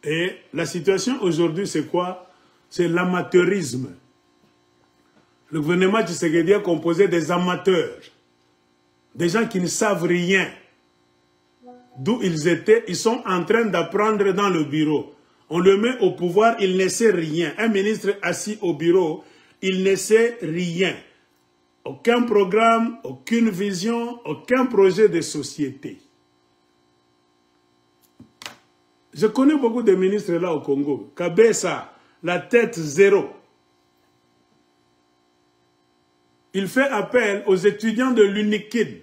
Et la situation aujourd'hui, c'est quoi? C'est l'amateurisme. Le gouvernement Tshisekedi a composé des amateurs, des gens qui ne savent rien. D'où ils étaient, ils sont en train d'apprendre dans le bureau. On le met au pouvoir, il ne sait rien. Un ministre assis au bureau, il ne sait rien. Aucun programme, aucune vision, aucun projet de société. Je connais beaucoup de ministres là au Congo. Kabessa, la tête zéro. Il fait appel aux étudiants de l'UNIKID,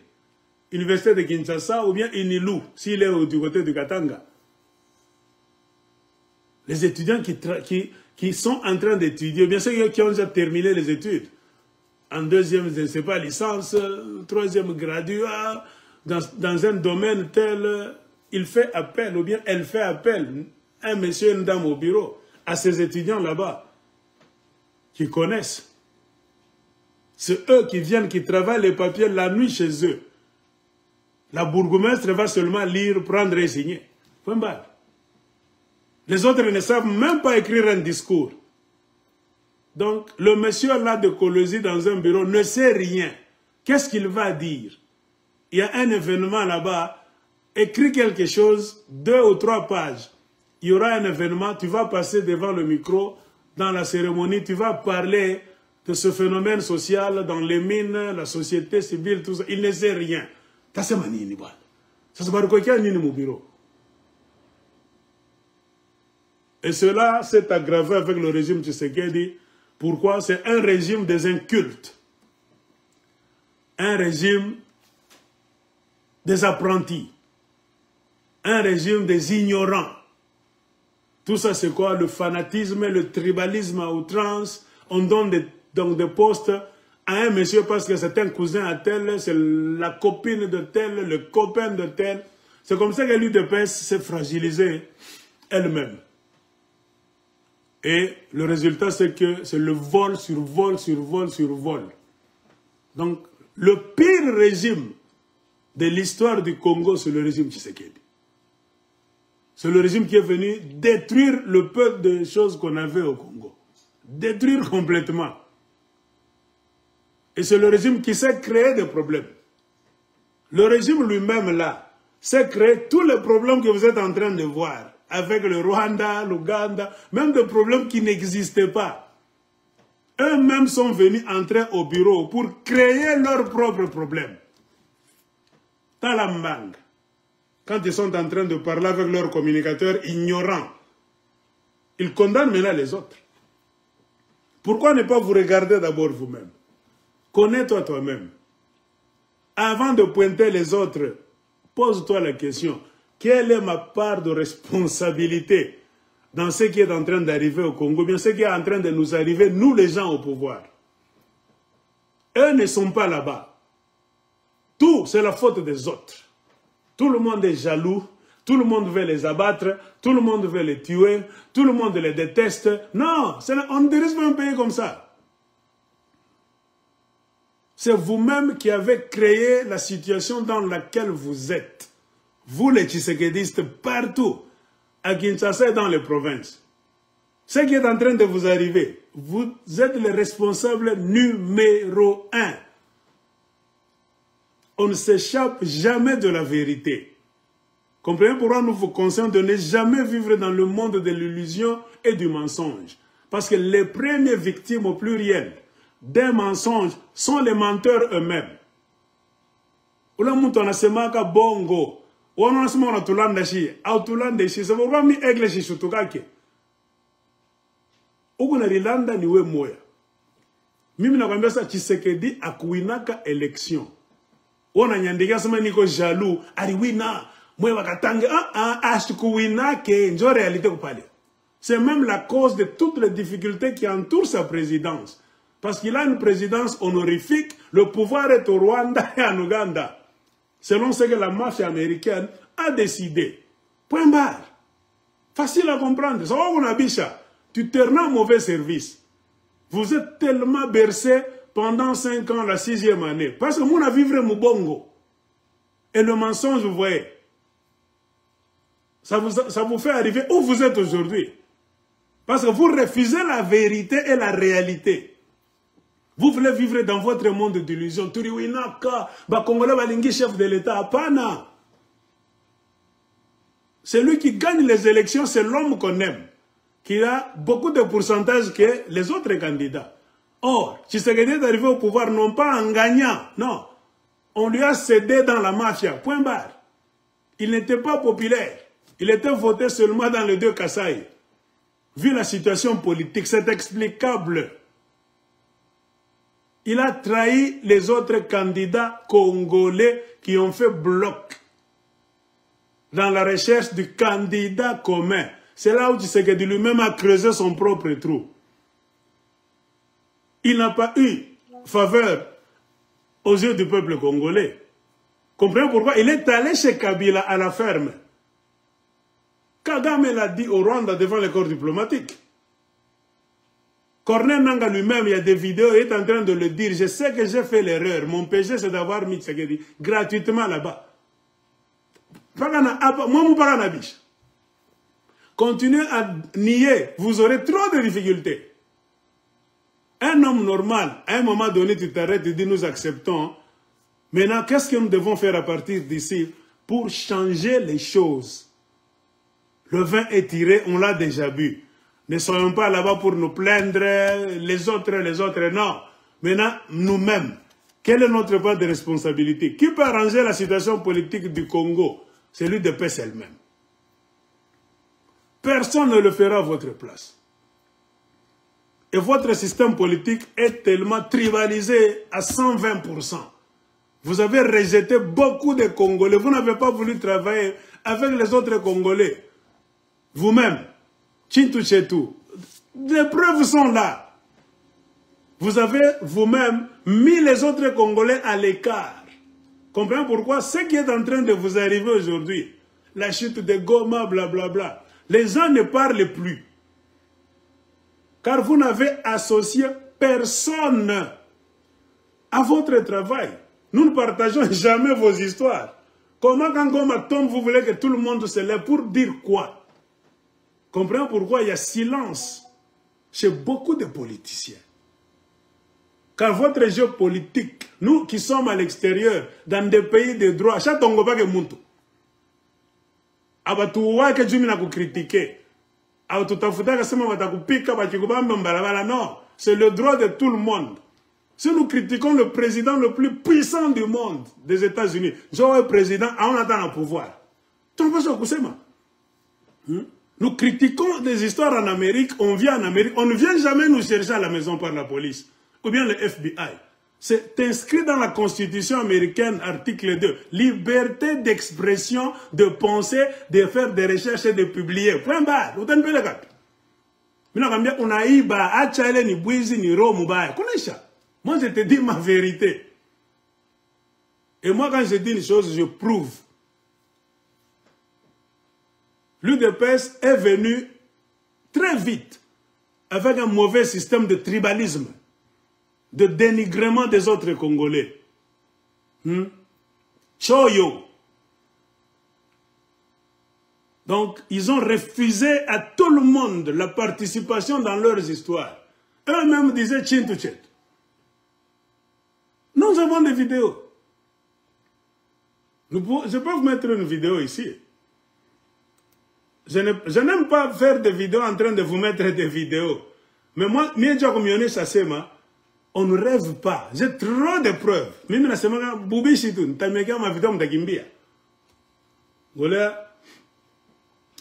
Université de Kinshasa, ou bien Inilou, s'il est du côté de Katanga. Les étudiants qui sont en train d'étudier, bien sûr qui ont déjà terminé les études, en deuxième, je ne sais pas, licence, troisième graduat, dans un domaine tel, il fait appel, ou bien elle fait appel, un monsieur, une dame au bureau, à ces étudiants là-bas, qui connaissent. C'est eux qui viennent, qui travaillent les papiers la nuit chez eux. La bourgmestre va seulement lire, prendre et signer. Point barre. Les autres ne savent même pas écrire un discours. Donc, le monsieur là de Kolosi dans un bureau ne sait rien. Qu'est-ce qu'il va dire? Il y a un événement là-bas, écris quelque chose, 2 ou 3 pages. Il y aura un événement, tu vas passer devant le micro, dans la cérémonie, tu vas parler de ce phénomène social dans les mines, la société civile, tout ça. Il ne sait rien. Ça se passe quoi au bureau. Et cela s'est aggravé avec le régime Tshisekedi. Pourquoi? C'est un régime des incultes. Un régime des apprentis. Un régime des ignorants. Tout ça, c'est quoi? Le fanatisme, le tribalisme à outrance. On donne donc des postes à un monsieur parce que c'est un cousin à tel, c'est la copine de tel, le copain de tel. C'est comme ça que l'UDPS s'est fragilisée elle-même. Et le résultat, c'est que c'est le vol sur vol sur vol sur vol. Donc, le pire régime de l'histoire du Congo, c'est le régime Tshisekedi. C'est le régime qui est venu détruire le peu de choses qu'on avait au Congo. Détruire complètement. Et c'est le régime qui s'est créé des problèmes. Le régime lui-même, là, s'est créé tous les problèmes que vous êtes en train de voir. Avec le Rwanda, l'Ouganda, même des problèmes qui n'existaient pas. Eux-mêmes sont venus entrer au bureau pour créer leurs propres problèmes. Talambang, quand ils sont en train de parler avec leurs communicateurs ignorants, ils condamnent maintenant les autres. Pourquoi ne pas vous regarder d'abord vous-même? Connais-toi toi-même. Avant de pointer les autres, pose-toi la question. Quelle est ma part de responsabilité dans ce qui est en train d'arriver au Congo, bien ce qui est en train de nous arriver, nous les gens au pouvoir? Eux ne sont pas là-bas. Tout, c'est la faute des autres. Tout le monde est jaloux, tout le monde veut les abattre, tout le monde veut les tuer, tout le monde les déteste. Non, on ne dirige pas un pays comme ça. C'est vous-même qui avez créé la situation dans laquelle vous êtes. Vous les Tshisekedistes partout, à Kinshasa et dans les provinces. Ce qui est en train de vous arriver, vous êtes les responsables numéro 1. On ne s'échappe jamais de la vérité. Comprenez pourquoi nous vous conseillons de ne jamais vivre dans le monde de l'illusion et du mensonge. Parce que les premières victimes au pluriel des mensonges sont les menteurs eux-mêmes. Bongo. On se mona tulanda shi, au tulanda shi, ça va mi egle shi shutukake. Uko na rilanda niwe moya. Mimi nakwambia sasa Tshisekedi akuinaka election. Ona nyandika sema niko jaloux, aliwina, mwe wakatange, ashikuwinake, njo réalité kupale. C'est même la cause de toutes les difficultés qui entourent sa présidence. Parce qu'il a une présidence honorifique, le pouvoir est au Rwanda et en Ouganda. Selon ce que la mafia américaine a décidé. Point barre. Facile à comprendre. Ça va, on a bicha. Tu te rends mauvais service. Vous êtes tellement bercé pendant 5 ans, la 6e année. Parce que moi, on a vivre mon bongo. Et le mensonge, vous voyez. Ça vous fait arriver où vous êtes aujourd'hui. Parce que vous refusez la vérité et la réalité. Vous voulez vivre dans votre monde d'illusion. Turiwinaka, Congolais balingi chef de l'État. Apana. Celui qui gagne les élections, c'est l'homme qu'on aime. Qui a beaucoup de pourcentage que les autres candidats. Or, Tshisekedi est arrivé au pouvoir non pas en gagnant, non. On lui a cédé dans la mafia, point barre. Il n'était pas populaire. Il était voté seulement dans les deux Kasaï. Vu la situation politique, c'est explicable. Il a trahi les autres candidats congolais qui ont fait bloc dans la recherche du candidat commun. C'est là où Tshisekedi lui-même a creusé son propre trou. Il n'a pas eu faveur aux yeux du peuple congolais. Comprenez pourquoi? Il est allé chez Kabila à la ferme. Kagame l'a dit au Rwanda devant les corps diplomatiques. Corneille Nangaa lui-même, il y a des vidéos, il est en train de le dire. Je sais que j'ai fait l'erreur. Mon péché, c'est d'avoir mis Tshisekedi gratuitement là-bas. Continuez à nier, vous aurez trop de difficultés. Un homme normal, à un moment donné, tu t'arrêtes et dis nous acceptons. Maintenant, qu'est-ce que nous devons faire à partir d'ici pour changer les choses? Le vin est tiré, on l'a déjà bu. Ne soyons pas là-bas pour nous plaindre, les autres, non. Maintenant, nous-mêmes, quelle est notre part de responsabilité? Qui peut arranger la situation politique du Congo? C'est lui de paix elle-même. Personne ne le fera à votre place. Et votre système politique est tellement tribalisé à 120%. Vous avez rejeté beaucoup de Congolais. Vous n'avez pas voulu travailler avec les autres Congolais. Vous-même, Chintu Chetu, les preuves sont là. Vous avez vous-même mis les autres Congolais à l'écart. Comprenez pourquoi? Ce qui est en train de vous arriver aujourd'hui, la chute de Goma, blablabla, les gens ne parlent plus. Car vous n'avez associé personne à votre travail. Nous ne partageons jamais vos histoires. Comment quand Goma tombe, vous voulez que tout le monde se lève pour dire quoi? Comprenez pourquoi il y a silence chez beaucoup de politiciens. Car votre jeu politique, nous qui sommes à l'extérieur, dans des pays de droit, chatongo pas que muntu. Abatuwa que Jumi n'a critiqué. Abatuta sema batakupika bakikubamba mbalabala. Non, c'est le droit de tout le monde. Si nous critiquons le président le plus puissant du monde des États-Unis, Joe président, on attend le pouvoir. Nous critiquons des histoires en Amérique, on vient en Amérique, on ne vient jamais nous chercher à la maison par la police, ou bien le FBI. C'est inscrit dans la Constitution américaine, article 2, liberté d'expression, de penser, de faire des recherches et de publier. Point barre. Vous tenez le gars. On a eu ni Bouizi, ni Rome, moi, je te dis ma vérité. Et moi, quand je dis une chose, je prouve. L'UDPS est venu très vite avec un mauvais système de tribalisme, de dénigrement des autres Congolais. Choyo. Donc, ils ont refusé à tout le monde la participation dans leurs histoires. Eux-mêmes disaient Chintu Chet. Nous avons des vidéos. Je peux vous mettre une vidéo ici. Je n'aime pas faire des vidéos en train de vous mettre des vidéos. Mais moi, on ne rêve pas. J'ai trop de preuves. Mimi nasema bubi shitu, nitamekea mavideo mtakimbia. Voilà,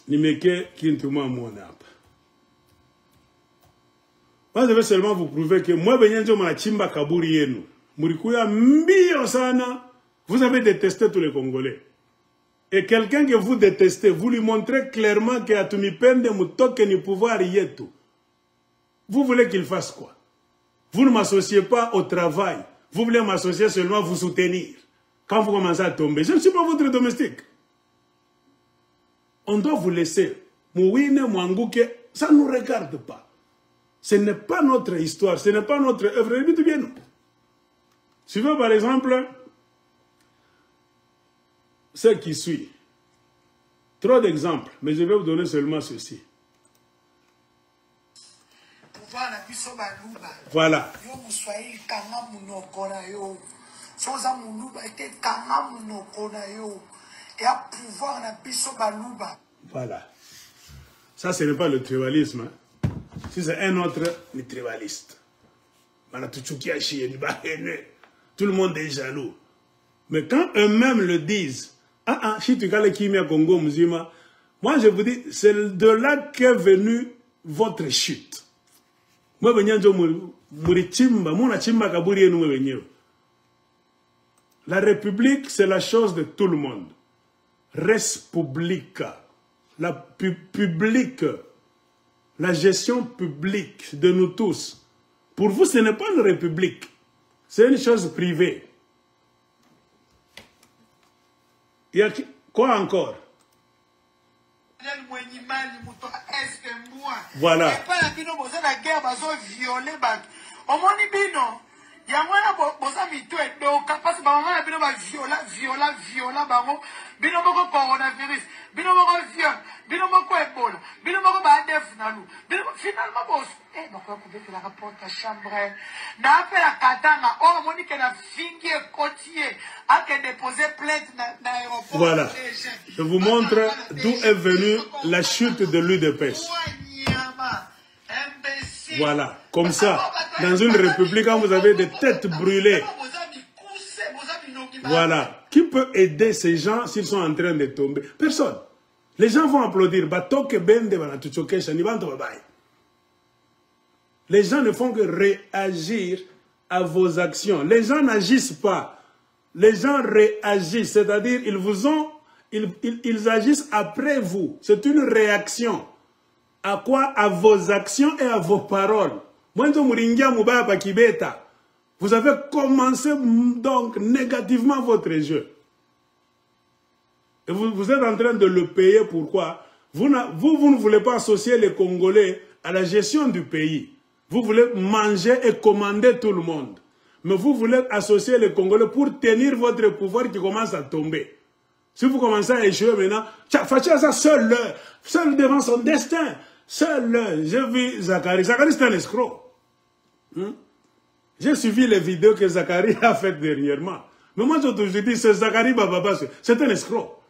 nimeke kintu mwamona hapa. Moi, je vais seulement vous prouver que moi, benyenjo mnachimba kaburi yenu. Murikuya mbio sana. Vous avez détesté tous les Congolais. Et quelqu'un que vous détestez, vous lui montrez clairement que Atumipende mutoke ni pouvoir yetu. Vous voulez qu'il fasse quoi? Vous ne m'associez pas au travail. Vous voulez m'associer seulement à vous soutenir. Quand vous commencez à tomber, je ne suis pas votre domestique. On doit vous laisser. Mouine, Mouangouke, ça ne nous regarde pas. Ce n'est pas notre histoire, ce n'est pas notre œuvre. Bien. Suivez par exemple ce qui suit. Trop d'exemples, mais je vais vous donner seulement ceci. Voilà. Voilà. Ça, ce n'est pas le tribalisme. Hein. Si c'est un autre, le tribaliste. Tout le monde est jaloux. Mais quand eux-mêmes le disent, si tu as Kimia Congo Mzima, moi je vous dis, c'est de là qu'est venue votre chute. Moi, la République, c'est la chose de tout le monde. Res publica. La publique. La gestion publique de nous tous. Pour vous, ce n'est pas une république. C'est une chose privée. Il y a quoi encore? Voilà. Voilà. Je vous montre d'où est venue la chute de l'UDPS. Voilà. Comme ça, dans une république, quand vous avez des têtes brûlées. Voilà. Qui peut aider ces gens s'ils sont en train de tomber? Personne. Les gens vont applaudir. Les gens ne font que réagir à vos actions. Les gens n'agissent pas. Les gens réagissent. C'est-à-dire, ils agissent après vous. C'est une réaction. À quoi? À vos actions et à vos paroles. Vous avez commencé donc négativement votre jeu. Et vous êtes en train de le payer. Pourquoi? Vous ne voulez pas associer les Congolais à la gestion du pays. Vous voulez manger et commander tout le monde. Mais vous voulez associer les Congolais pour tenir votre pouvoir qui commence à tomber. Si vous commencez à échouer maintenant, Facha seul devant son destin. Seul, j'ai vu Zachary. Zachary, c'est un escroc. J'ai suivi les vidéos que Zachary a faites dernièrement. Mais moi, je te dis, c'est Zachary Bababa, c'est un escroc.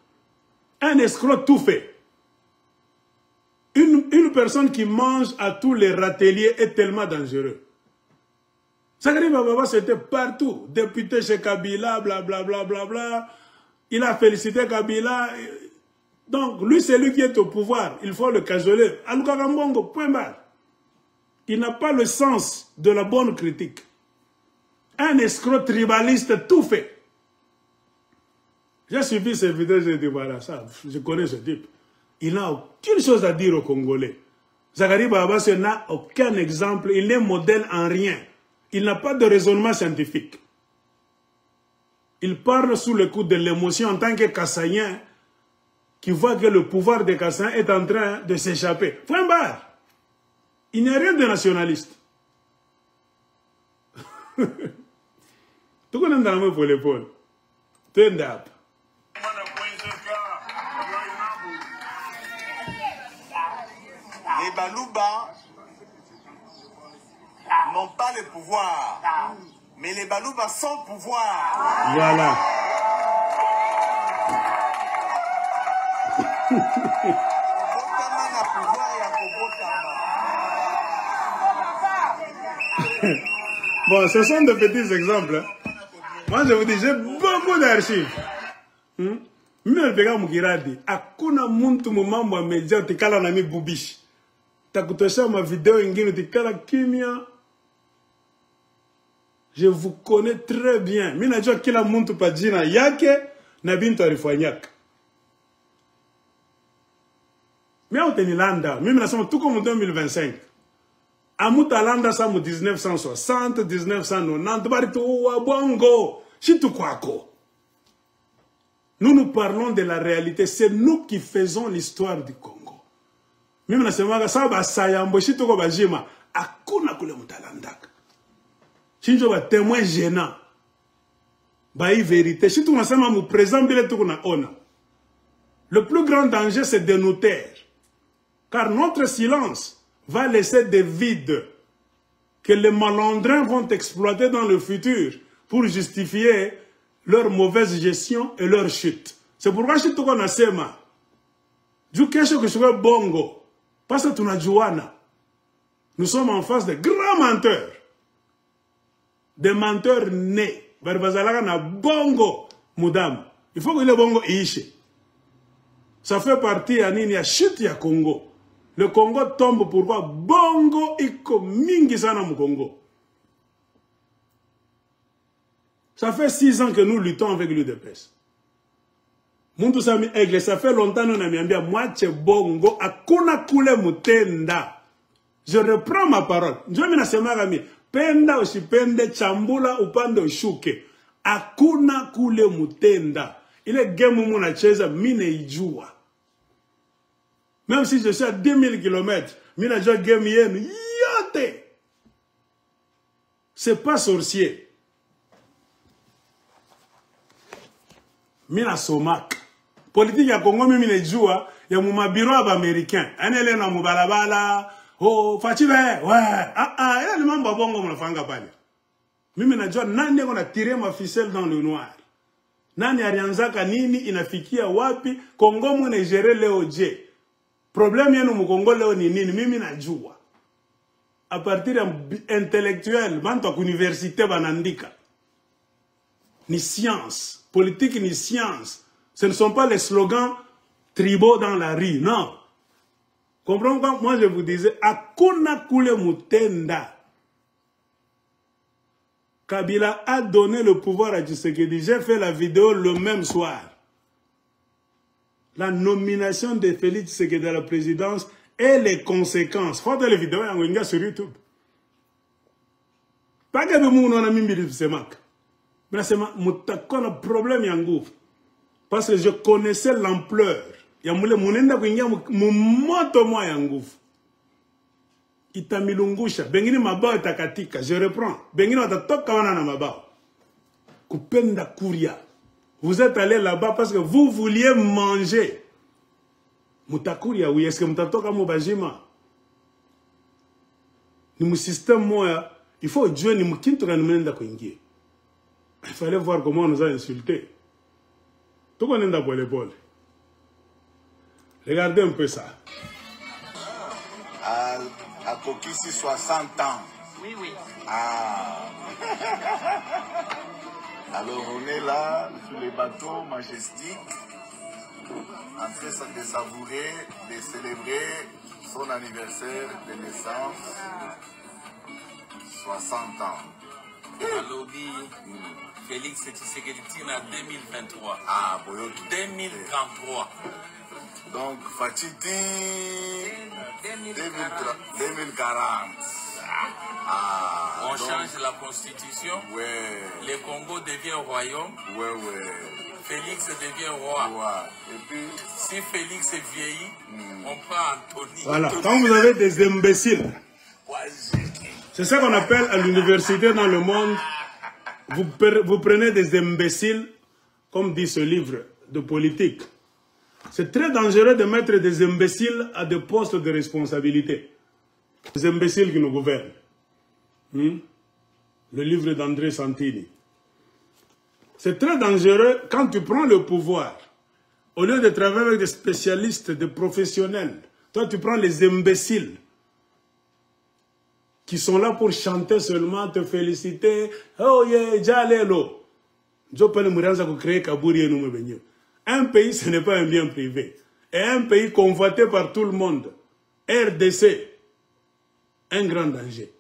Un escroc tout fait. Une personne qui mange à tous les râteliers est tellement dangereux. Zachary Bababa, c'était partout. Député chez Kabila, blablabla. Bla, bla, bla. Il a félicité Kabila. Donc, lui, c'est lui qui est au pouvoir. Il faut le cajoler. Aluka Kambongo, point barre. Il n'a pas le sens de la bonne critique. Un escroc tribaliste tout fait. J'ai suivi ces vidéos, j'ai dit, voilà, ça, je connais ce type. Il n'a aucune chose à dire aux Congolais. Zachary Bababa n'a aucun exemple, il n'est modèle en rien. Il n'a pas de raisonnement scientifique. Il parle sous le coup de l'émotion en tant que Kassaïen, qui voit que le pouvoir des Kassans est en train de s'échapper. Point barre. Il n'y a rien de nationaliste. Tout le monde a pour l'épaule. Turn up. Les Balouba n'ont pas le pouvoir, mais les Balouba sont pouvoir. Voilà. Bon, ce sont de petits exemples. Moi, je vous dis, j'ai beaucoup d'archives. Même le pega mukiradi, akuna muntu mumambo media tikala na mi bubishi. Takutosha ma vidéo ingine tikala kimia. Je vous connais très bien. Mimi najua kila muntu pa jina yake na bintu alifanyaka. Mimi utenilanda, mimi nasema tuko mu 2025. Amutalanda sa mu 1960, 1990, bari tu wa bongo, shitu kwako. Nous parlons de la réalité. C'est nous qui faisons l'histoire du Congo. Même na semanga saba sayambo shito ko bajima akuna kule mutalandaka. Shinjo ba témoin gênant. Ba i vérité. Shito nasema mu présent bile tuko na ona. Le plus grand danger, c'est de nous taire. Car notre silence va laisser des vides que les malandrins vont exploiter dans le futur pour justifier leur mauvaise gestion et leur chute. C'est pourquoi je suis à Sema. Du kesho que je suis bongo. Parce que tunajuana. Nous sommes en face de grands menteurs. Des menteurs nés. Barbazalaka na bongo, madame. Il faut que le bongo ishi. Ça fait partie à Nini, à chute ya Congo. Le Congo tombe pourquoi bongo iko mingi sana mu Congo. Ça fait 6 ans que nous luttons avec l'UDPS. Muntu sami aigle, ça fait longtemps nous n'amiambia moitié bongo akuna kule mutenda. Je reprends ma parole. Ndio mina sema kami penda usipende chambula upande ushuke. Akuna kule mutenda. Ile game munacheza mine ijua. Même si je suis à 2000 km, mina jua game yenu yote. C'est pas sorcier. Mina somak. Politique ya Congo mimi nejua ya mumabiro aba américain. Anele na mubalabala, oh fachibe, ouais, ila ni mambo bongo mnafanga pale. Mimi najua nani yako na tirer ma ficelle dans le noir. Nani arianzaka nini inafikia wapi? Congo mune gérer leo je. Problème yenu mu Congo leo ni nini? Mimi najua. À partir intellectuel, bantu à université banandika. Ni science, politique ni science. Ce ne sont pas les slogans tribaux dans la rue, non. Comprenez quand moi je vous disais, Akuna Kule Mutenda. Kabila a donné le pouvoir à Tshisekedi. J'ai fait la vidéo le même soir. La nomination de Félix Tshisekedi à la présidence et les conséquences. Faut les vidéos sur YouTube. Pas que nous on a mis de ce mac. Mais c'est un problème yangouf. Parce que je connaissais l'ampleur. Il y a munenda kuingia moto mo yangouf. Itamilungusha. Bengine mabao takatika. Je reprends. Bengine watatoka wana na mabao. Kupenda kuria. Vous êtes allé là-bas parce que vous vouliez manger. Mutakuria, oui. Est-ce que mutatoka mubajima? Ni mu système moya. Il faut Dieu ni mukintura numenda kuingia. Il fallait voir comment on nous a insultés. Tout le monde est pour l'épaule. Regardez un peu ça. À Kokisi, 60 ans. Oui, oui. Ah. Alors on est là, sur les bateaux majestiques, en train de savourer, de célébrer son anniversaire de naissance. 60 ans. À lobby, Félix Tshisekedi en 2023. Ah, 2033. Donc, Fatiti 2040. Ah, on donc, change la constitution. Ouais. Le Congo devient royaume. Ouais, ouais. Félix devient roi. Ouais. Et puis, si Félix est vieilli, on prend Anthony. Voilà, quand vous avez des imbéciles, c'est ça qu'on appelle à l'université dans le monde, vous prenez des imbéciles, comme dit ce livre de politique. C'est très dangereux de mettre des imbéciles à des postes de responsabilité. Des imbéciles qui nous gouvernent. Le livre d'André Santini. C'est très dangereux quand tu prends le pouvoir. Au lieu de travailler avec des spécialistes, des professionnels, toi tu prends les imbéciles qui sont là pour chanter seulement, te féliciter. Oh yeah, Jalelo. Je peux me créer Kabouri et nous me. Un pays, ce n'est pas un bien privé. Et un pays convoité par tout le monde. RDC, un grand danger.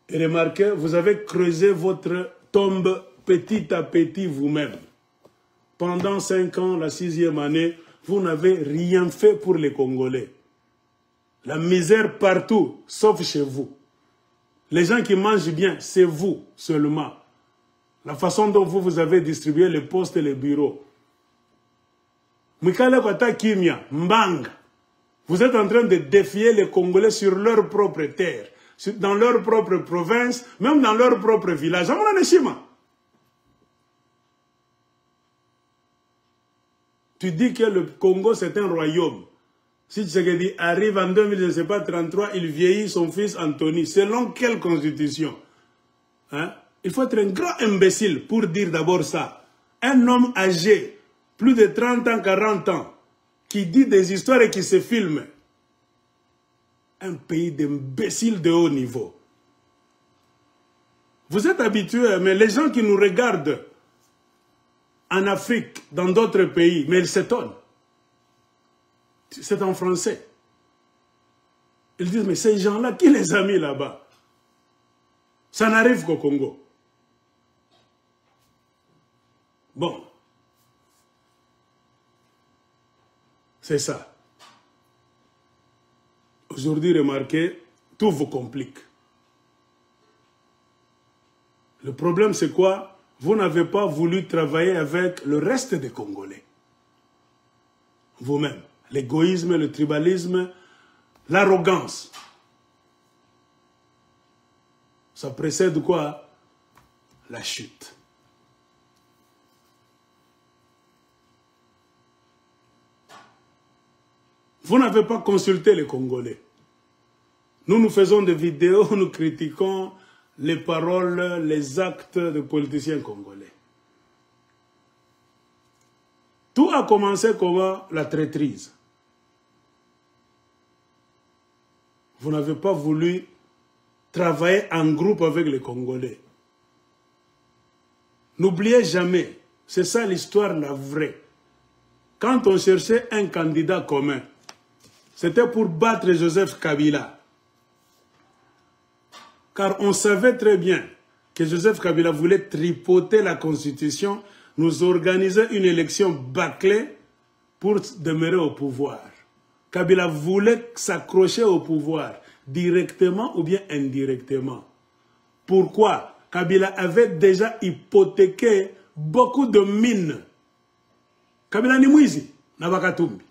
Et remarquez, vous avez creusé votre tombe petit à petit vous-même. Pendant 5 ans, la 6e année, vous n'avez rien fait pour les Congolais. La misère partout, sauf chez vous. Les gens qui mangent bien, c'est vous seulement. La façon dont vous avez distribué les postes et les bureaux. Mikale Kwata Kimia, Mbanga. Vous êtes en train de défier les Congolais sur leur propre terre, dans leur propre province, même dans leur propre village. Tu dis que le Congo, c'est un royaume. Si Tshisekedi arrive en 2000, je ne sais pas, 33, il vieillit son fils Anthony. Selon quelle constitution? Hein? Il faut être un grand imbécile pour dire d'abord ça. Un homme âgé, plus de 30 ans, 40 ans, qui dit des histoires et qui se filme. Un pays d'imbéciles de haut niveau. Vous êtes habitués, mais les gens qui nous regardent en Afrique, dans d'autres pays, mais ils s'étonnent. C'est en français. Ils disent, mais ces gens-là, qui les a mis là-bas? Ça n'arrive qu'au Congo. Bon. C'est ça. Aujourd'hui, remarquez, tout vous complique. Le problème, c'est quoi? Vous n'avez pas voulu travailler avec le reste des Congolais. Vous-même. L'égoïsme, le tribalisme, l'arrogance. Ça précède quoi? La chute. Vous n'avez pas consulté les Congolais. Nous faisons des vidéos, nous critiquons les paroles, les actes de politiciens congolais. Tout a commencé comme la traîtrise. Vous n'avez pas voulu travailler en groupe avec les Congolais. N'oubliez jamais, c'est ça l'histoire, la vraie. Quand on cherchait un candidat commun, c'était pour battre Joseph Kabila. Car on savait très bien que Joseph Kabila voulait tripoter la Constitution, nous organiser une élection bâclée pour demeurer au pouvoir. Kabila voulait s'accrocher au pouvoir, directement ou bien indirectement. Pourquoi? Kabila avait déjà hypothéqué beaucoup de mines. Kabila ni mwizi, Nabakatumbi.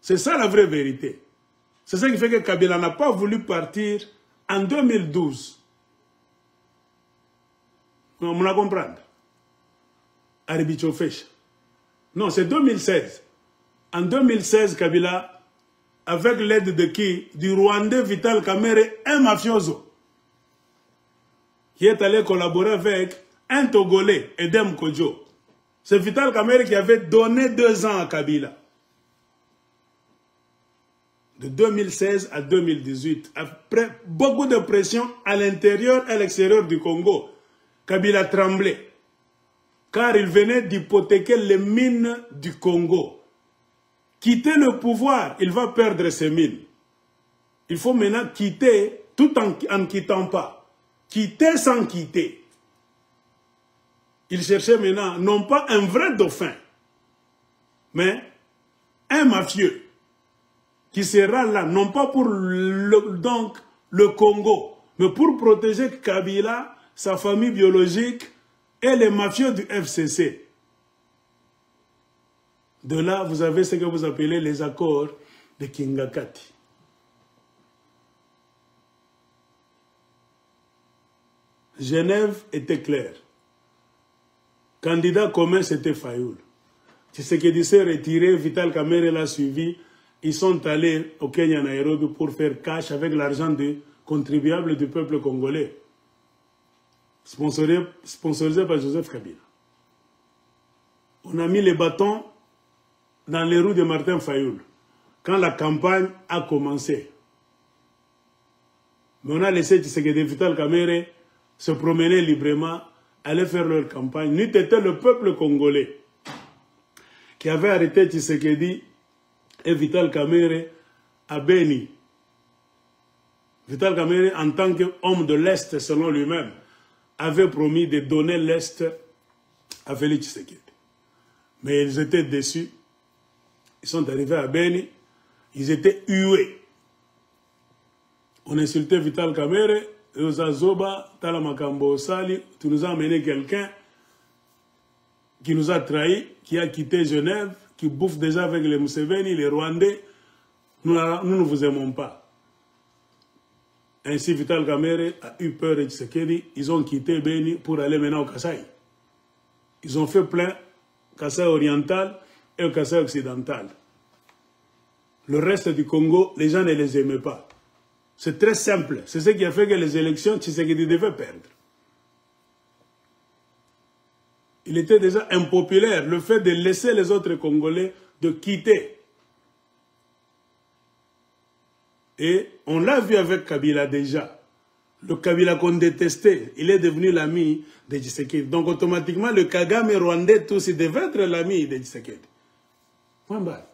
C'est ça la vraie vérité. C'est ça qui fait que Kabila n'a pas voulu partir en 2012. On la comprendre. Non, c'est 2016. En 2016, Kabila, avec l'aide de qui? Du Rwandais Vital Kamerhe, un mafioso, qui est allé collaborer avec un Togolais, Edem Kodjo. C'est Vital Kamerhe qui avait donné 2 ans à Kabila. De 2016 à 2018, après beaucoup de pression à l'intérieur et à l'extérieur du Congo, Kabila tremblait. Car il venait d'hypothéquer les mines du Congo. Quitter le pouvoir, il va perdre ses mines. Il faut maintenant quitter tout en ne quittant pas. Quitter sans quitter. Il cherchait maintenant non pas un vrai dauphin, mais un mafieux qui sera là, non pas pour le Congo, mais pour protéger Kabila, sa famille biologique et les mafieux du FCC. De là, vous avez ce que vous appelez les accords de Kingakati. Genève était claire. Candidat commun, c'était Fayoul. Tshisekedi s'est retiré, Vital Kamerhe l'a suivi. Ils sont allés au Kenya, Nairobi, pour faire cash avec l'argent des contribuables du peuple congolais. Sponsorisé par Joseph Kabila. On a mis les bâtons dans les roues de Martin Fayoul quand la campagne a commencé. Mais on a laissé Tshisekedi Vital Kamerhe se promener librement, aller faire leur campagne. Nous, c'était le peuple congolais qui avait arrêté Tshisekedi et Vital Kamerhe à Beni. Vital Kamerhe, en tant qu'homme de l'Est, selon lui-même, avait promis de donner l'Est à Félix Tshisekedi. Mais ils étaient déçus. Ils sont arrivés à Beni. Ils étaient hués. On insultait Vital Kamerhe. Et aux Azoba, Talamakambo Sali, tu nous as amené quelqu'un qui nous a trahis, qui a quitté Genève, qui bouffe déjà avec les Museveni, les Rwandais. Nous ne vous aimons pas. Ainsi, Vital Kamerhe a eu peur de Tshisekedi. Ils ont quitté Beni pour aller maintenant au Kasaï. Ils ont fait plein Kasaï oriental. et au Kasaï occidental. Le reste du Congo, les gens ne les aimaient pas. C'est très simple. C'est ce qui a fait que les élections, Tshisekedi devait perdre. Il était déjà impopulaire. Le fait de laisser les autres Congolais de quitter. Et on l'a vu avec Kabila déjà. Le Kabila qu'on détestait, il est devenu l'ami de Tshisekedi. Donc automatiquement, le Kagame rwandais, tous, il devait être l'ami de Tshisekedi. Point barre.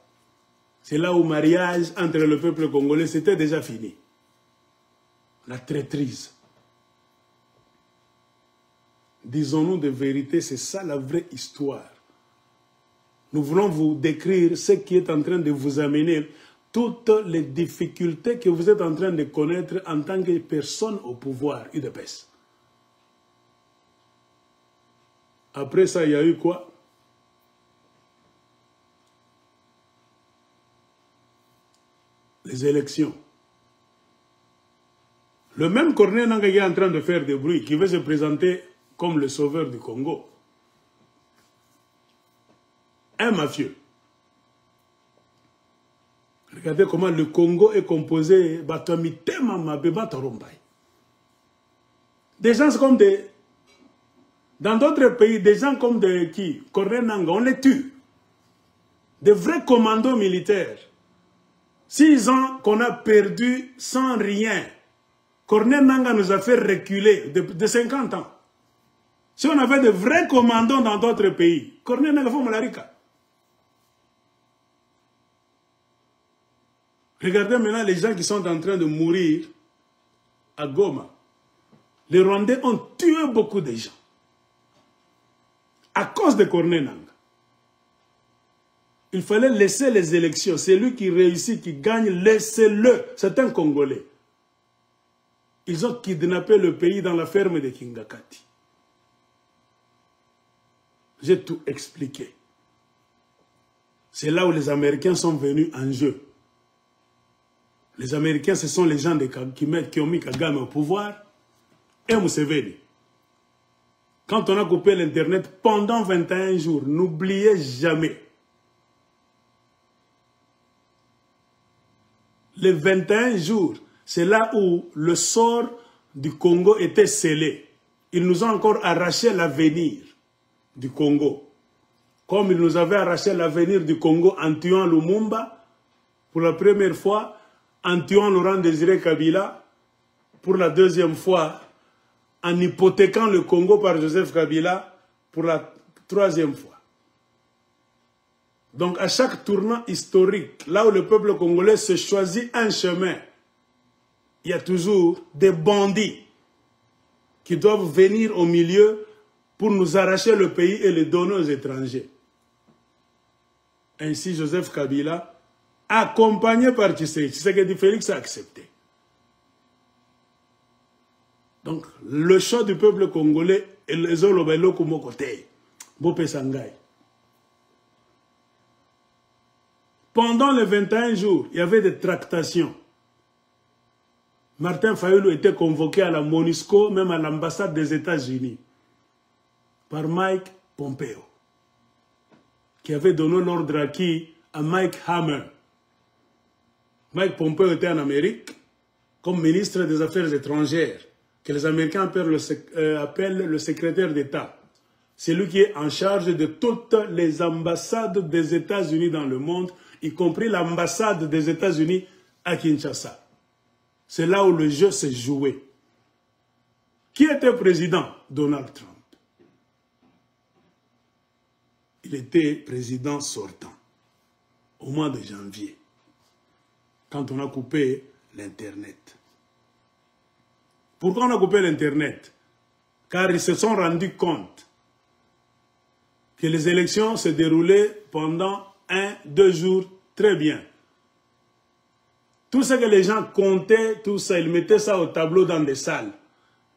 C'est là où le mariage entre le peuple congolais, c'était déjà fini. La traîtrise. Disons-nous de vérité, c'est ça la vraie histoire. Nous voulons vous décrire ce qui est en train de vous amener, toutes les difficultés que vous êtes en train de connaître en tant que personne au pouvoir, UDPS. Après ça, il y a eu quoi? Les élections. Le même Corneille Nangaa qui est en train de faire des bruits, qui veut se présenter comme le sauveur du Congo. Un mafieux. Regardez comment le Congo est composé. Des gens comme des... Dans d'autres pays, des gens comme des qui? Corneille Nangaa, on les tue. Des vrais commandos militaires. 6 ans qu'on a perdu sans rien. Corneille Nangaa nous a fait reculer de 50 ans. Si on avait de vrais commandants dans d'autres pays, Corneille Nangaa fait Malarika. Regardez maintenant les gens qui sont en train de mourir à Goma. Les Rwandais ont tué beaucoup de gens. À cause de Corneille Nangaa. Il fallait laisser les élections. C'est lui qui réussit, qui gagne, laissez-le. C'est un Congolais. Ils ont kidnappé le pays dans la ferme de Kingakati. J'ai tout expliqué. C'est là où les Américains sont venus en jeu. Les Américains, ce sont les gens qui ont mis Kagame au pouvoir et Museveni. Quand on a coupé l'Internet pendant 21 jours, n'oubliez jamais. Les 21 jours, c'est là où le sort du Congo était scellé. Ils nous ont encore arraché l'avenir du Congo. Comme ils nous avaient arraché l'avenir du Congo en tuant Lumumba, pour la première fois, en tuant Laurent Désiré Kabila, pour la deuxième fois, en hypothéquant le Congo par Joseph Kabila, pour la troisième fois. Donc à chaque tournant historique, là où le peuple congolais se choisit un chemin, il y a toujours des bandits qui doivent venir au milieu pour nous arracher le pays et le donner aux étrangers. Ainsi, Joseph Kabila, accompagné par Tshisekedi, Félix a accepté. Donc, le choix du peuple congolais est les Olobelo Kumokote, Bopé Sangai. Pendant les 21 jours, il y avait des tractations. Martin Fayulu était convoqué à la MONUSCO, même à l'ambassade des États-Unis, par Mike Pompeo, qui avait donné l'ordre à qui? À Mike Hammer. Mike Pompeo était en Amérique comme ministre des Affaires étrangères, que les Américains appellent le secrétaire d'État. C'est lui qui est en charge de toutes les ambassades des États-Unis dans le monde, y compris l'ambassade des États-Unis à Kinshasa. C'est là où le jeu s'est joué. Qui était président? Donald Trump. Il était président sortant au mois de janvier, quand on a coupé l'Internet. Pourquoi on a coupé l'Internet? Car ils se sont rendus compte que les élections se déroulaient pendant 1-2 jours très bien. Tout ce que les gens comptaient, tout ça, ils mettaient ça au tableau dans des salles.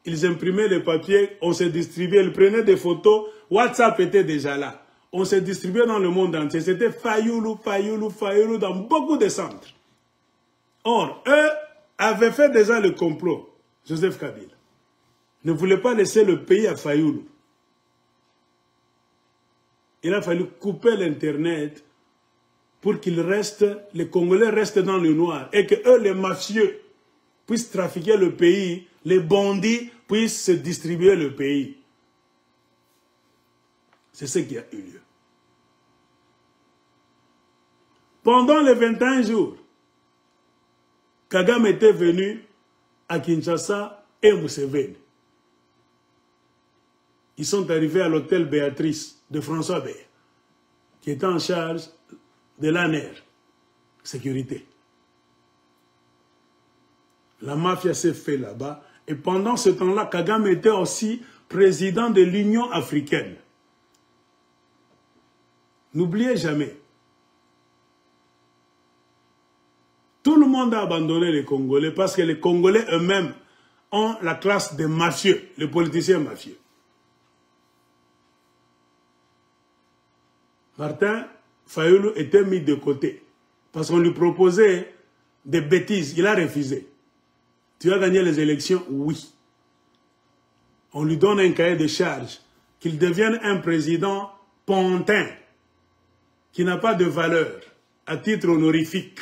Ils imprimaient les papiers, on se distribuait, ils prenaient des photos, WhatsApp était déjà là. On se distribuait dans le monde entier. C'était Fayulu, Fayulu, Fayulu dans beaucoup de centres. Or, eux avaient fait déjà le complot. Joseph Kabila ne voulait pas laisser le pays à Fayulu. Il a fallu couper l'Internet pour qu'ils restent, les Congolais restent dans le noir et que eux, les mafieux, puissent trafiquer le pays, les bandits puissent se distribuer le pays. C'est ce qui a eu lieu. Pendant les 21 jours, Kagame était venu à Kinshasa et Museveni. Ils sont arrivés à l'hôtel Béatrice de François Beya, qui était en charge de l'ANER, sécurité. La mafia s'est faite là-bas. Et pendant ce temps-là, Kagame était aussi président de l'Union africaine. N'oubliez jamais. Tout le monde a abandonné les Congolais parce que les Congolais eux-mêmes ont la classe des mafieux, les politiciens mafieux. Martin Fayulu était mis de côté parce qu'on lui proposait des bêtises. Il a refusé. Tu as gagné les élections? Oui. On lui donne un cahier de charge, qu'il devienne un président pantin, qui n'a pas de valeur, à titre honorifique,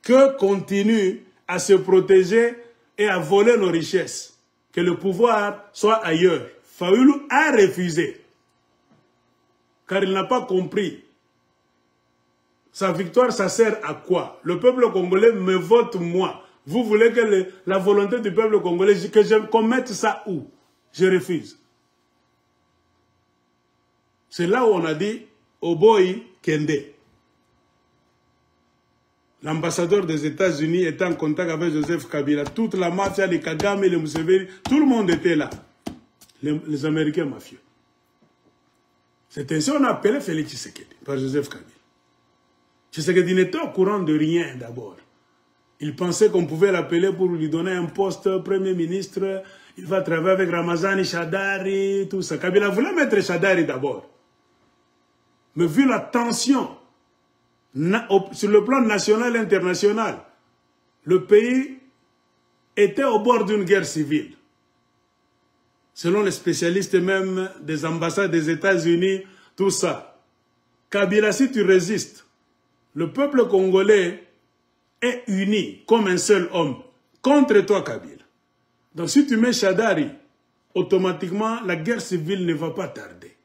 que continue à se protéger et à voler nos richesses, que le pouvoir soit ailleurs. Fayulu a refusé, car il n'a pas compris. Sa victoire, ça sert à quoi? Le peuple congolais me vote moi. Vous voulez que la volonté du peuple congolais, que je commette ça où? Je refuse. C'est là où on a dit Oboy Kende. L'ambassadeur des États-Unis était en contact avec Joseph Kabila. Toute la mafia, les Kagame, les Museveni, tout le monde était là. Les Américains mafieux. C'est ainsi qu'on a appelé Félix Tshisekedi par Joseph Kabila. Tshisekedi n'était au courant de rien d'abord. Il pensait qu'on pouvait l'appeler pour lui donner un poste Premier ministre. Il va travailler avec Ramazani Shadari, tout ça. Kabila voulait mettre Shadari d'abord. Mais vu la tension sur le plan national et international, le pays était au bord d'une guerre civile. Selon les spécialistes même des ambassades des États-Unis, tout ça. Kabila, si tu résistes, le peuple congolais est uni comme un seul homme contre toi, Kabila. Donc si tu mets Shadari, automatiquement, la guerre civile ne va pas tarder.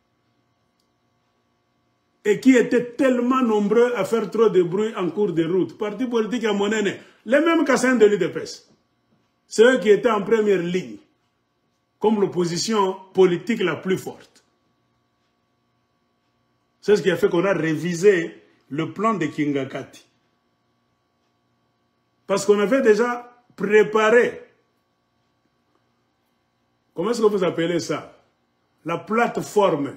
Et qui étaient tellement nombreux à faire trop de bruit en cours de route. Parti politique à Monene, les mêmes cassins de l'UDPS. C'est eux qui étaient en première ligne, comme l'opposition politique la plus forte. C'est ce qui a fait qu'on a révisé le plan de Kingakati. Parce qu'on avait déjà préparé, comment est-ce que vous appelez ça? La plateforme,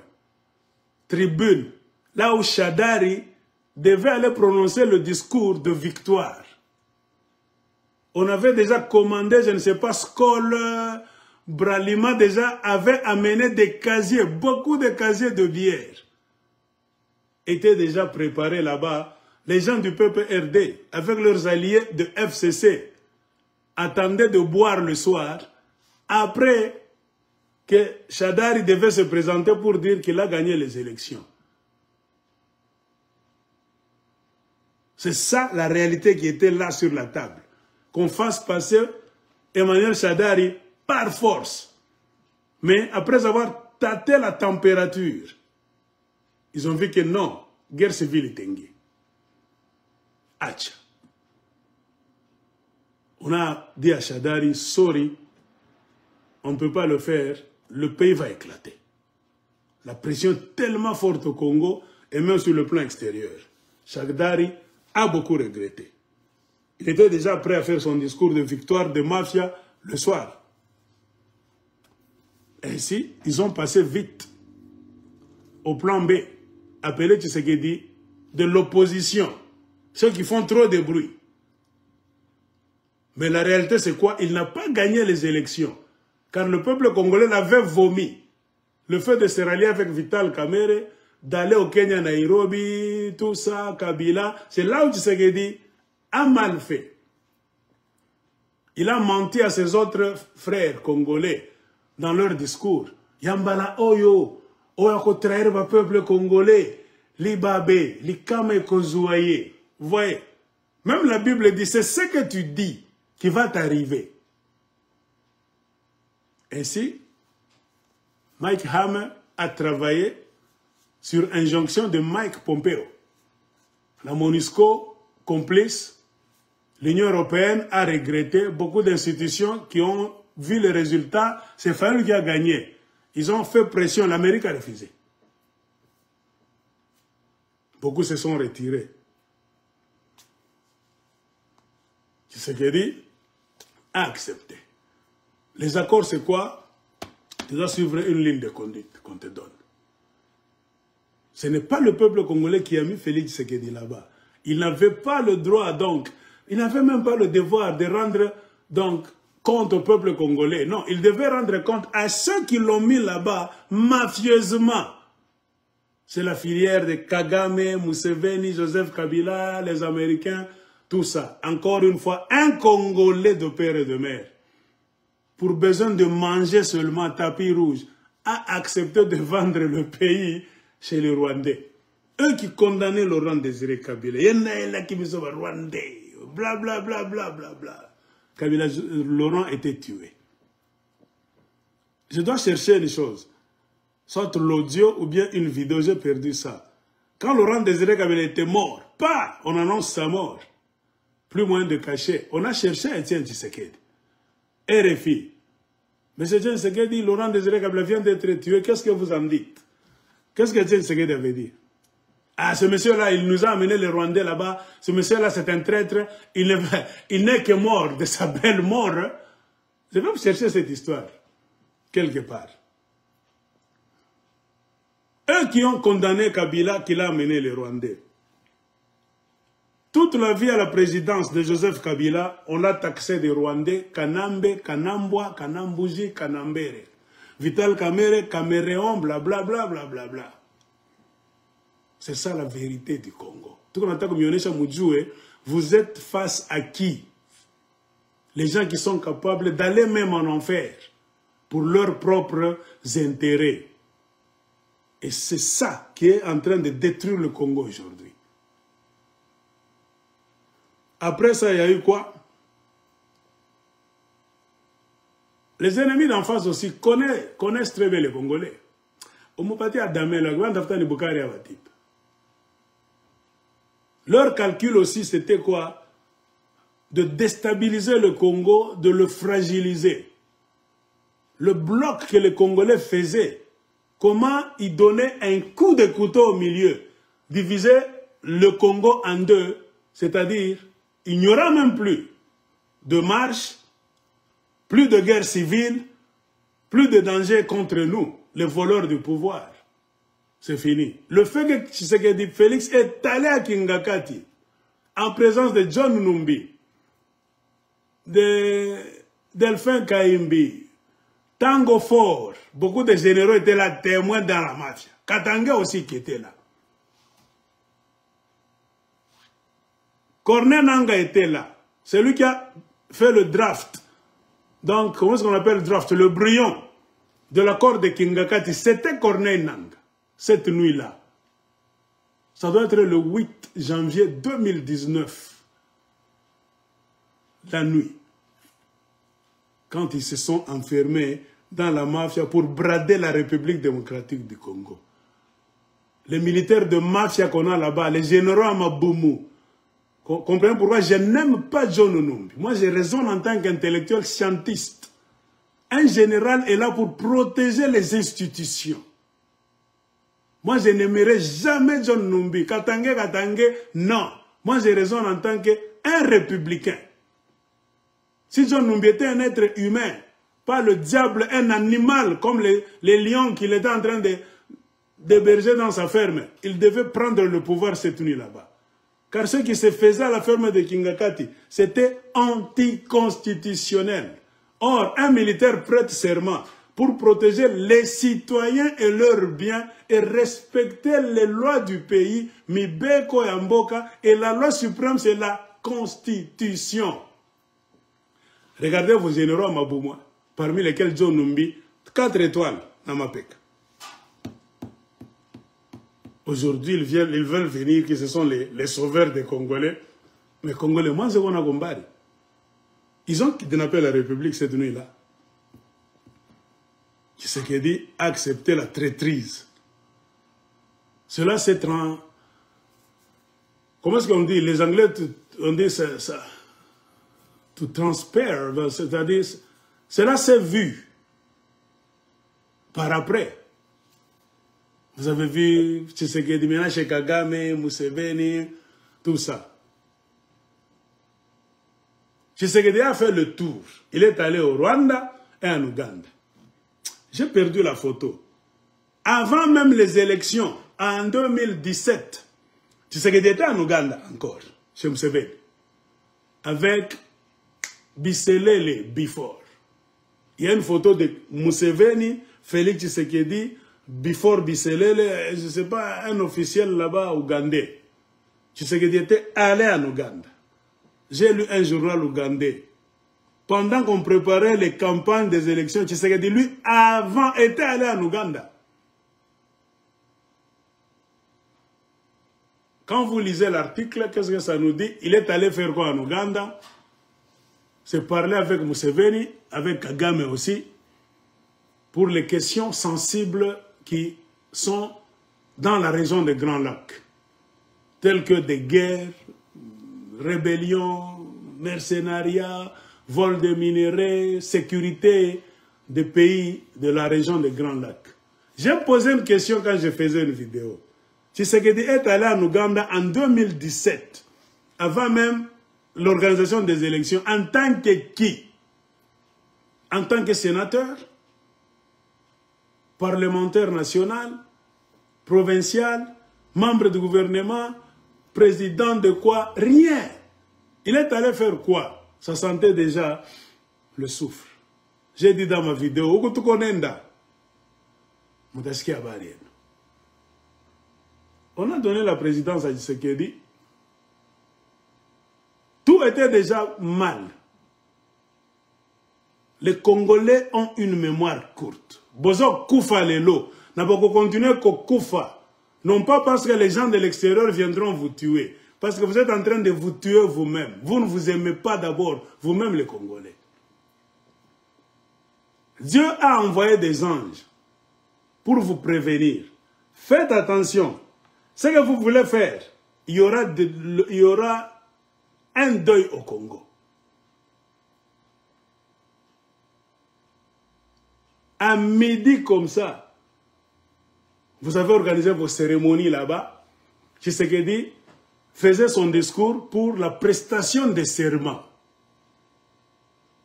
tribune, là où Shadari devait aller prononcer le discours de victoire. On avait déjà commandé, je ne sais pas, Skoll, Bralima déjà avait amené des casiers, beaucoup de casiers de bière. Étaient déjà préparés là-bas. Les gens du peuple RD, avec leurs alliés de FCC, attendaient de boire le soir, après que Shadari devait se présenter pour dire qu'il a gagné les élections. C'est ça la réalité qui était là sur la table. Qu'on fasse passer Emmanuel Shadari par force. Mais après avoir tâté la température, ils ont vu que non, guerre civile est tengue. Acha. On a dit à Shadari, sorry, on ne peut pas le faire, le pays va éclater. La pression est tellement forte au Congo, et même sur le plan extérieur. Shadari a beaucoup regretté. Il était déjà prêt à faire son discours de victoire de mafia le soir. Ainsi, ils ont passé vite au plan B, appelé Tshisekedi de l'opposition. Ceux qui font trop de bruit. Mais la réalité, c'est quoi? Il n'a pas gagné les élections. Car le peuple congolais l'avait vomi. Le fait de se rallier avec Vital Kamerhe, d'aller au Kenya, Nairobi, tout ça, Kabila, c'est là où Tshisekedi a mal fait. Il a menti à ses autres frères congolais dans leur discours. Yambala Oyo, Oyo trahir le peuple congolais. Libabé, Likame Kozouaye. Vous voyez, même la Bible dit, c'est ce que tu dis qui va t'arriver. Ainsi, Mike Hammer a travaillé sur injonction de Mike Pompeo. La MONUSCO, complice, l'Union européenne a regretté beaucoup d'institutions qui ont vu le résultat, c'est Fayoul qui a gagné. Ils ont fait pression, l'Amérique a refusé. Beaucoup se sont retirés. Tshisekedi a accepté. Les accords, c'est quoi? Tu dois suivre une ligne de conduite qu'on te donne. Ce n'est pas le peuple congolais qui a mis Félix Tshisekedi là-bas. Il n'avait pas le droit, donc, il n'avait même pas le devoir de rendre donc, compte au peuple congolais. Non, il devait rendre compte à ceux qui l'ont mis là-bas mafieusement. C'est la filière de Kagame, Museveni, Joseph Kabila, les Américains, tout ça. Encore une fois, un Congolais de père et de mère, pour besoin de manger seulement tapis rouge, a accepté de vendre le pays chez les Rwandais. Eux qui condamnaient Laurent Désiré Kabila. Il y en a là qui me sont Rwandais, blablabla, blablabla. Kabila, Laurent était tué. Je dois chercher les choses. Soit l'audio ou bien une vidéo, j'ai perdu ça. Quand Laurent Désiré Kabila était mort, pas, on annonce sa mort. Plus moyen de cacher. On a cherché Étienne Tshisekedi. RFI. Mais Étienne Tshisekedi, Laurent Désiré Kabila vient d'être tué. Qu'est-ce que vous en dites? Qu'est-ce que Étienne Tshisekedi avait dit? Ah, ce monsieur-là, il nous a amené les Rwandais là-bas. Ce monsieur-là, c'est un traître. Il n'est que mort de sa belle mort. Je vais vous chercher cette histoire. Quelque part. Eux qui ont condamné Kabila, qui l'a amené les Rwandais. Toute la vie à la présidence de Joseph Kabila, on a taxé des Rwandais, Kanambe, Kanambwa, Kanambuji, Kanambere. Vital Kamere, Caméréon, blablabla, blablabla. C'est ça la vérité du Congo. Tout comme attaque Myonesha Moudjoué, vous êtes face à qui? Les gens qui sont capables d'aller même en enfer pour leurs propres intérêts. Et c'est ça qui est en train de détruire le Congo aujourd'hui. Après ça, il y a eu quoi? Les ennemis d'en face aussi connaissent très bien les Congolais. Leur calcul aussi, c'était quoi? De déstabiliser le Congo, de le fragiliser. Le bloc que les Congolais faisaient, comment ils donnaient un coup de couteau au milieu, diviser le Congo en deux, c'est-à-dire, il n'y aura même plus de marche, plus de guerre civile, plus de danger contre nous, les voleurs du pouvoir. C'est fini. Le fait que Tshisekedi Félix est allé à Kingakati, en présence de John Numbi, de Delphin Kaimbi, Tango Fort, beaucoup de généraux étaient là, témoins dans la mafia. Katanga aussi qui était là. Corneille Nanga était là. C'est lui qui a fait le draft. Donc, comment est-ce qu'on appelle le draft? Le brouillon de l'accord de Kingakati. C'était Corneille Nanga, cette nuit-là. Ça doit être le 8 janvier 2019. La nuit. Quand ils se sont enfermés dans la mafia pour brader la République démocratique du Congo. Les militaires de mafia qu'on a là-bas, les généraux à Maboumou, comprenez pourquoi je n'aime pas John Numbi. Moi, je raisonne en tant qu'intellectuel scientiste. Un général est là pour protéger les institutions. Moi, je n'aimerais jamais John Numbi. Katangé, non. Moi, je raisonne en tant qu'un républicain. Si John Numbi était un être humain, pas le diable, un animal, comme les lions qu'il était en train d'héberger dans sa ferme, il devait prendre le pouvoir cette nuit là-bas. Car ce qui se faisait à la ferme de Kingakati, c'était anticonstitutionnel. Or, un militaire prête serment pour protéger les citoyens et leurs biens et respecter les lois du pays, Mibeko et Amboka, et la loi suprême, c'est la Constitution. Regardez vos généraux à Mabouma, parmi lesquels John Numbi, 4 étoiles dans Mapek. Aujourd'hui, ils veulent venir, que ce sont les sauveurs des Congolais. Mais Congolais, moi, c'est qu'on a combattu. Ils ont kidnappé la République cette nuit-là. Tshisekedi a accepté la traîtrise. Cela c'est comment est-ce qu'on dit? Les Anglais, on dit ça to transparent, c'est-à-dire, cela s'est vu par après. Vous avez vu Tshisekedi, maintenant chez Kagame, Museveni, tout ça. Tshisekedi a fait le tour. Il est allé au Rwanda et en Ouganda. J'ai perdu la photo. Avant même les élections, en 2017, Tshisekedi était en Ouganda encore, chez Museveni, avec Biselele before. Il y a une photo de Museveni, Félix Tshisekedi, before Biselele, je ne sais pas, un officiel là-bas ougandais. Tshisekedi était allé en Ouganda. J'ai lu un journal ougandais. Pendant qu'on préparait les campagnes des élections, Tshisekedi, lui, avant, était allé en Ouganda. Quand vous lisez l'article, qu'est-ce que ça nous dit? Il est allé faire quoi en Ouganda? C'est parler avec Museveni, avec Kagame aussi, pour les questions sensibles qui sont dans la région des Grands Lacs, telles que des guerres, rébellions, mercenariat, vol de minerais, sécurité des pays de la région des Grands Lacs. J'ai posé une question quand je faisais une vidéo. Tshisekedi est allé en Ouganda en 2017, avant même l'organisation des élections, en tant que qui? En tant que sénateur, parlementaire national, provincial, membre du gouvernement, président de quoi? Rien. Il est allé faire quoi? Ça sentait déjà le souffle. J'ai dit dans ma vidéo, on a donné la présidence à Tshisekedi. Tout était déjà mal. Les Congolais ont une mémoire courte. Bozo Koufa Lelo. N'a pas continuer qu'au Koufa. Non pas parce que les gens de l'extérieur viendront vous tuer. Parce que vous êtes en train de vous tuer vous-même. Vous ne vous aimez pas d'abord, vous-même les Congolais. Dieu a envoyé des anges pour vous prévenir. Faites attention. Ce que vous voulez faire, il y aura un deuil au Congo. À midi comme ça, vous avez organisé vos cérémonies là-bas. Tshisekedi faisait son discours pour la prestation des serments.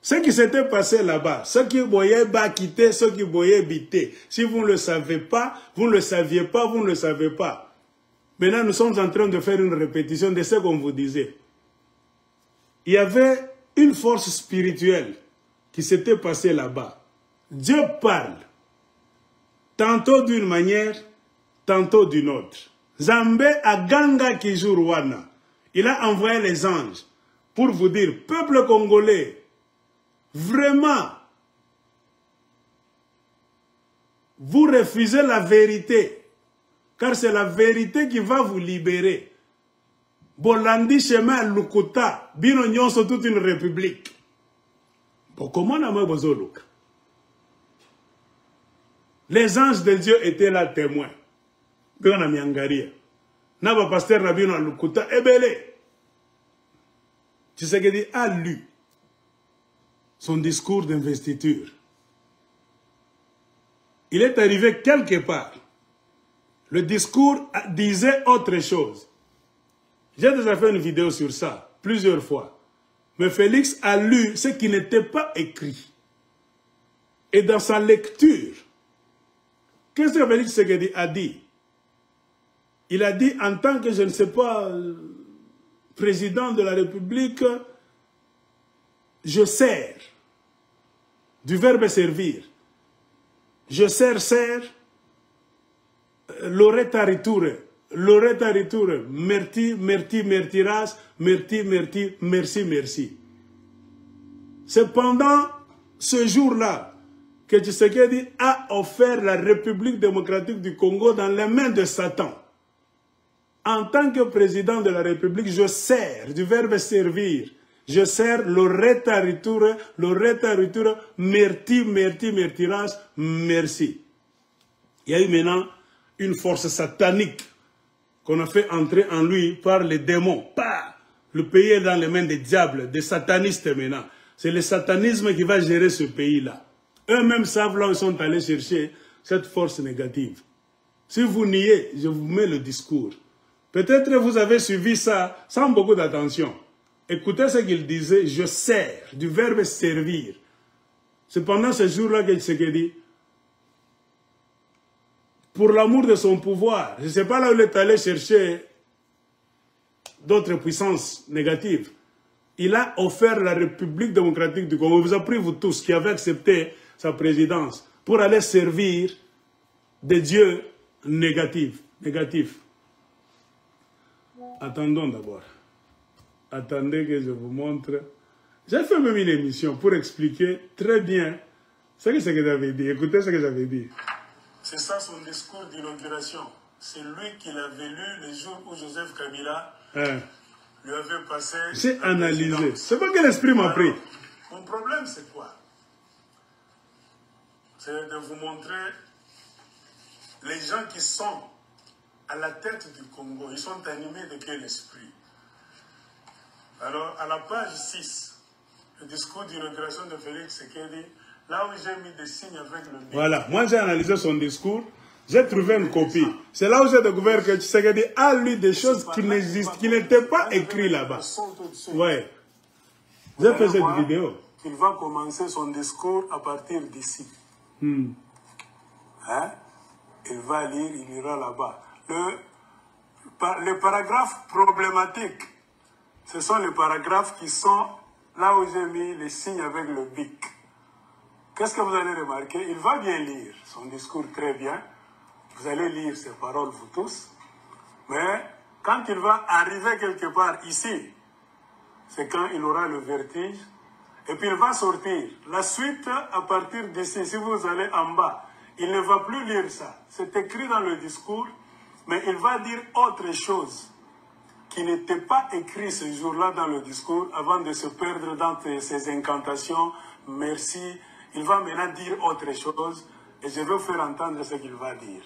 Ce qui s'était passé là-bas, ceux qui voyaient bas quitter, ceux qui voyaient biter. Si vous ne le savez pas, vous ne le saviez pas, vous ne le savez pas. Maintenant, nous sommes en train de faire une répétition de ce qu'on vous disait. Il y avait une force spirituelle qui s'était passée là-bas. Dieu parle, tantôt d'une manière, tantôt d'une autre. Zambé a Ganga Kijurwana. Il a envoyé les anges pour vous dire, peuple congolais, vraiment, vous refusez la vérité, car c'est la vérité qui va vous libérer. Bolandi chemin Lukuta, bino nyonso toute une république. Bon, comment on a besoin de les anges de Dieu étaient là témoins. Bien à Miangaria. Naba pasteur Rabino Lukuta, ebele. Tshisekedi a lu son discours d'investiture. Il est arrivé quelque part. Le discours disait autre chose. J'ai déjà fait une vidéo sur ça, plusieurs fois. Mais Félix a lu ce qui n'était pas écrit. Et dans sa lecture, qu'est-ce que Félix Tshisekedi a dit? Il a dit, en tant que, je ne sais pas, président de la République, je sers. Du verbe servir. Je sers, l'oreta riture. L'oreta riture. Merci, merci, mertiras, merci, merci, merci, merci. C'est pendant ce jour-là que Tshisekedi a offert la République démocratique du Congo dans les mains de Satan. En tant que président de la République, je sers du verbe servir. Je sers le retariture, merti, mertiras, merci. Il y a eu maintenant une force satanique qu'on a fait entrer en lui par les démons. Bah, le pays est dans les mains des diables, des satanistes maintenant. C'est le satanisme qui va gérer ce pays-là. Eux-mêmes savent là où ils sont allés chercher cette force négative. Si vous niez, je vous mets le discours. Peut-être vous avez suivi ça sans beaucoup d'attention. Écoutez ce qu'il disait, je sers, du verbe servir. C'est pendant ce jour-là qu'il s'est dit, pour l'amour de son pouvoir, je ne sais pas là où il est allé chercher d'autres puissances négatives. Il a offert la République démocratique du Congo, il vous a pris vous tous qui avez accepté sa présidence, pour aller servir des dieux négatifs. Attendons d'abord. Attendez que je vous montre. J'ai fait même une émission pour expliquer très bien ce que j'avais dit. Écoutez ce que j'avais dit. C'est ça son discours d'inauguration. C'est lui qui l'avait lu le jour où Joseph Kabila lui avait passé... J'ai analysé. C'est pas que l'esprit m'a pris. Mon problème, c'est quoi? C'est de vous montrer les gens qui sont à la tête du Congo. Ils sont animés de quel esprit? Alors, à la page 6, le discours d'inauguration de Félix Tshisekedi, là où j'ai mis des signes avec le... Voilà, moi j'ai analysé son discours, j'ai trouvé une copie. C'est là où j'ai découvert que Tshisekedi a lu des choses qui n'existent, qui n'étaient pas écrites là-bas. Ouais. J'ai fait cette vidéo. Il va commencer son discours à partir d'ici. Hein? Il va lire, il ira là-bas. Les paragraphes problématiques, ce sont les paragraphes qui sont là où j'ai mis les signes avec le bic. Qu'est-ce que vous allez remarquer? Il va bien lire son discours très bien. Vous allez lire ses paroles, vous tous. Mais quand il va arriver quelque part ici, c'est quand il aura le vertige. Et puis il va sortir. La suite, à partir d'ici, si vous allez en bas, il ne va plus lire ça. C'est écrit dans le discours, mais il va dire autre chose qui n'était pas écrit ce jour-là dans le discours avant de se perdre dans ses incantations. Merci. Il va maintenant dire autre chose et je vais vous faire entendre ce qu'il va dire.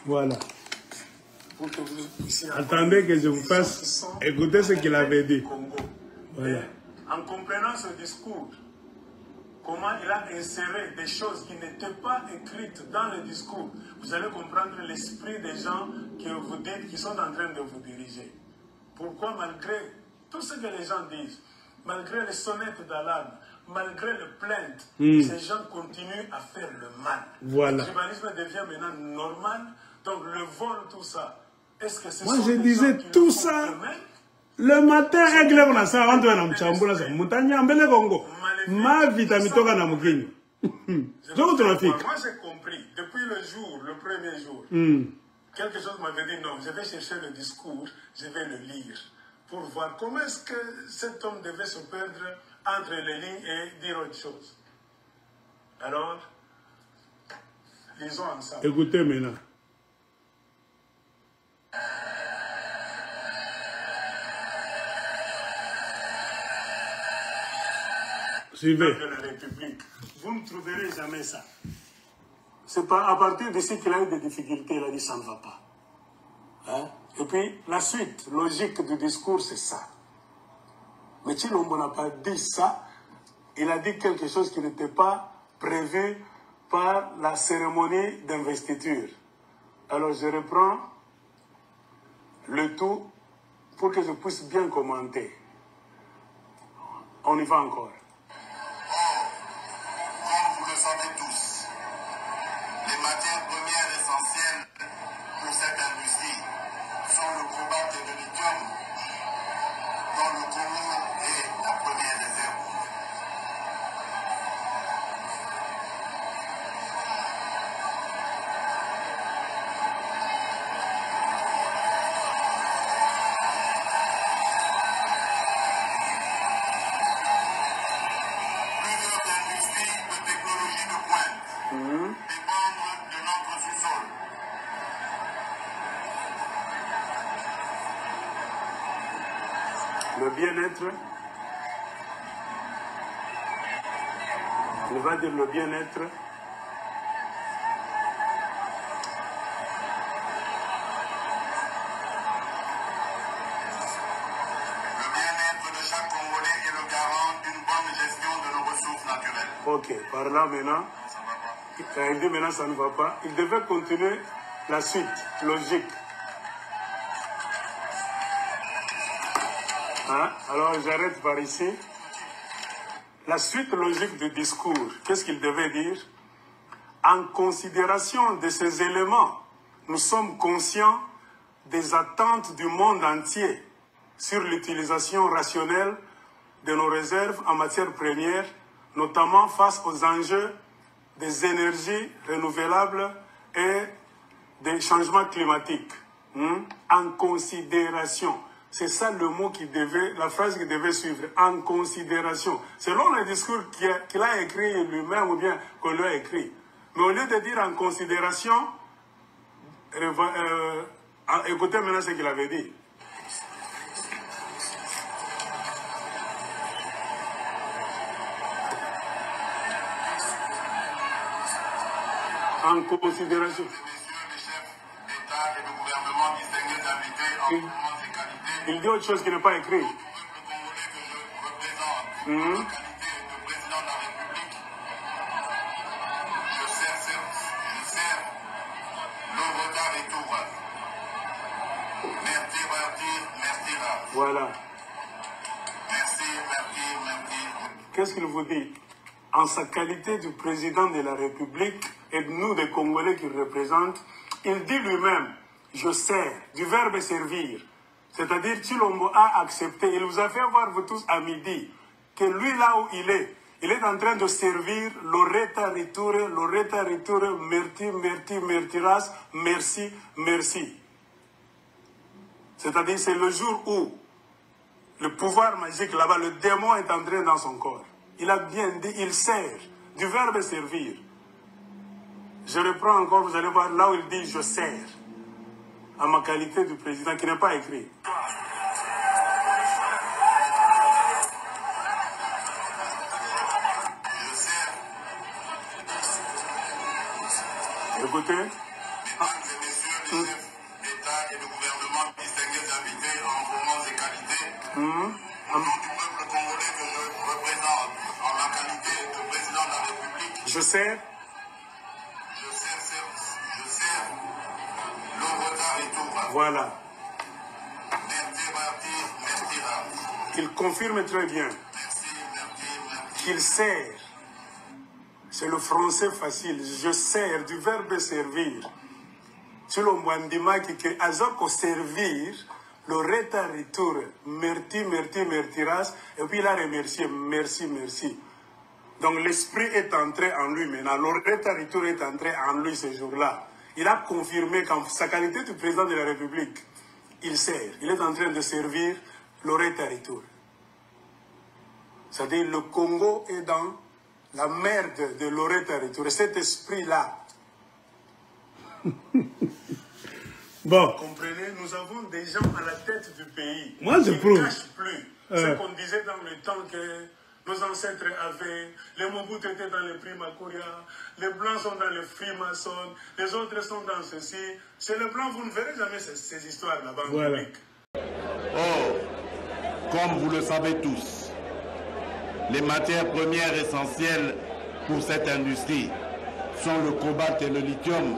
Voilà. Attendez que je vous fasse écouter ce qu'il avait dit. Voilà. En comprenant ce discours, comment il a inséré des choses qui n'étaient pas écrites dans le discours, vous allez comprendre l'esprit des gens que vous dites qui sont en train de vous diriger. Pourquoi malgré tout ce que les gens disent, malgré les sonnettes d'alarme, malgré les plaintes, ces gens continuent à faire le mal. Voilà. Le tribalisme devient maintenant normal, donc le vol, tout ça. Est-ce que c'est moi je disais tout ça le matin réglé on a ça avant de mchambula ça mutanya mbele Congo ma vitamine toka na mukinyo. Moi j'ai compris depuis le jour, le premier jour. Quelque chose m'avait dit non, je vais chercher le discours, je vais le lire pour voir comment est-ce que cet homme devait se perdre entre les lignes et dire autre chose. Alors, lisons ensemble. Écoutez maintenant. Suivez. De la République. Vous ne trouverez jamais ça. C'est pas à partir d'ici qu'il a eu des difficultés, il a dit ça ne va pas. Hein? Et puis, la suite logique du discours, c'est ça. Mais Chilombo n'a pas dit ça. Il a dit quelque chose qui n'était pas prévu par la cérémonie d'investiture. Alors, je reprends le tout pour que je puisse bien commenter. On y va encore. Comme vous le savez tous, les matières premières essentielles pour cette industrie sont le cobalt et le lithium, dont le Congo est la première réserve. bien-être. Il va dire le bien-être. Ok, par là maintenant, il dit maintenant ça ne va pas. Il devait continuer la suite logique. Hein? Alors j'arrête par ici. La suite logique du discours, qu'est-ce qu'il devait dire? En considération de ces éléments, nous sommes conscients des attentes du monde entier sur l'utilisation rationnelle de nos réserves en matière première, notamment face aux enjeux des énergies renouvelables et des changements climatiques. En considération. C'est ça le mot qui devait, la phrase qui devait suivre. En considération. Selon le discours qu'il a écrit lui-même ou bien qu'on lui a écrit. Mais au lieu de dire en considération, écoutez maintenant ce qu'il avait dit. En considération. Il dit autre chose qui n'est pas écrit. Voilà. Qu'est-ce qu'il vous dit? En sa qualité de président de la République et de nous, des Congolais qu'il représente, il dit lui-même, je sers, du verbe servir. C'est-à-dire, Tshilombo a accepté, il vous a fait voir, vous tous, à midi, que lui, là où il est en train de servir Loretta Riture, Mertiras, merci, merci. C'est-à-dire, c'est le jour où le pouvoir magique là-bas, le démon est entré dans son corps. Il a bien dit, il sert, du verbe servir. Je reprends encore, vous allez voir là où il dit, je sers, à ma qualité de président, qui n'est pas écrit. Écoutez. Mesdames et messieurs les chefs d'État et de gouvernement, distingués invités en vos noms et qualités, au nom du peuple congolais que je représente en ma qualité de président de la République, Je sers Loretta Riture. Voilà. Merci. Il confirme très bien Merci. qu'il sert. C'est le français facile. Je sers, du verbe servir. Si l'on dit que azako servir, Loretta Riture, mertiras, et puis il a remercié, merci. Donc l'esprit est entré en lui maintenant. Loretta Riture est entré en lui ce jour-là. Il a confirmé qu'en sa qualité de président de la République, il sert. Il est en train de servir Loretta Riture. C'est-à-dire le Congo est dans la merde de Loretta Riture. Cet esprit-là. Bon. Vous comprenez, nous avons des gens à la tête du pays. Moi, je prouve. Ils ne cachent plus ce qu'on disait dans le temps que nos ancêtres avaient. Les Mobutu étaient dans les Primacoria, les Blancs sont dans les Freemasons, les autres sont dans ceci. Chez les Blancs, vous ne verrez jamais ces histoires là-bas en public. Or, comme vous le savez tous, les matières premières essentielles pour cette industrie sont le cobalt et le lithium,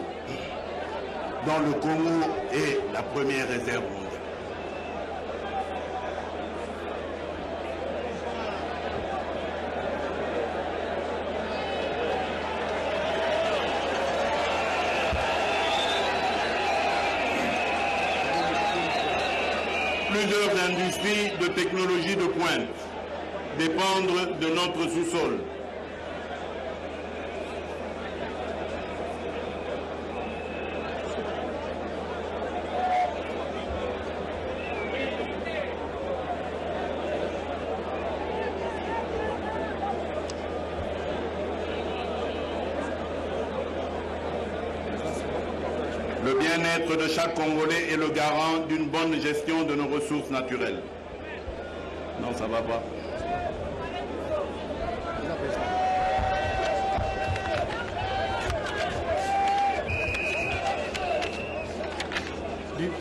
dont le Congo est la première réserve mondiale. Plusieurs industries de technologie de pointe dépendent de notre sous-sol. Le bien-être de chaque Congolais est le garant d'une bonne gestion de nos ressources naturelles. Non, ça va pas.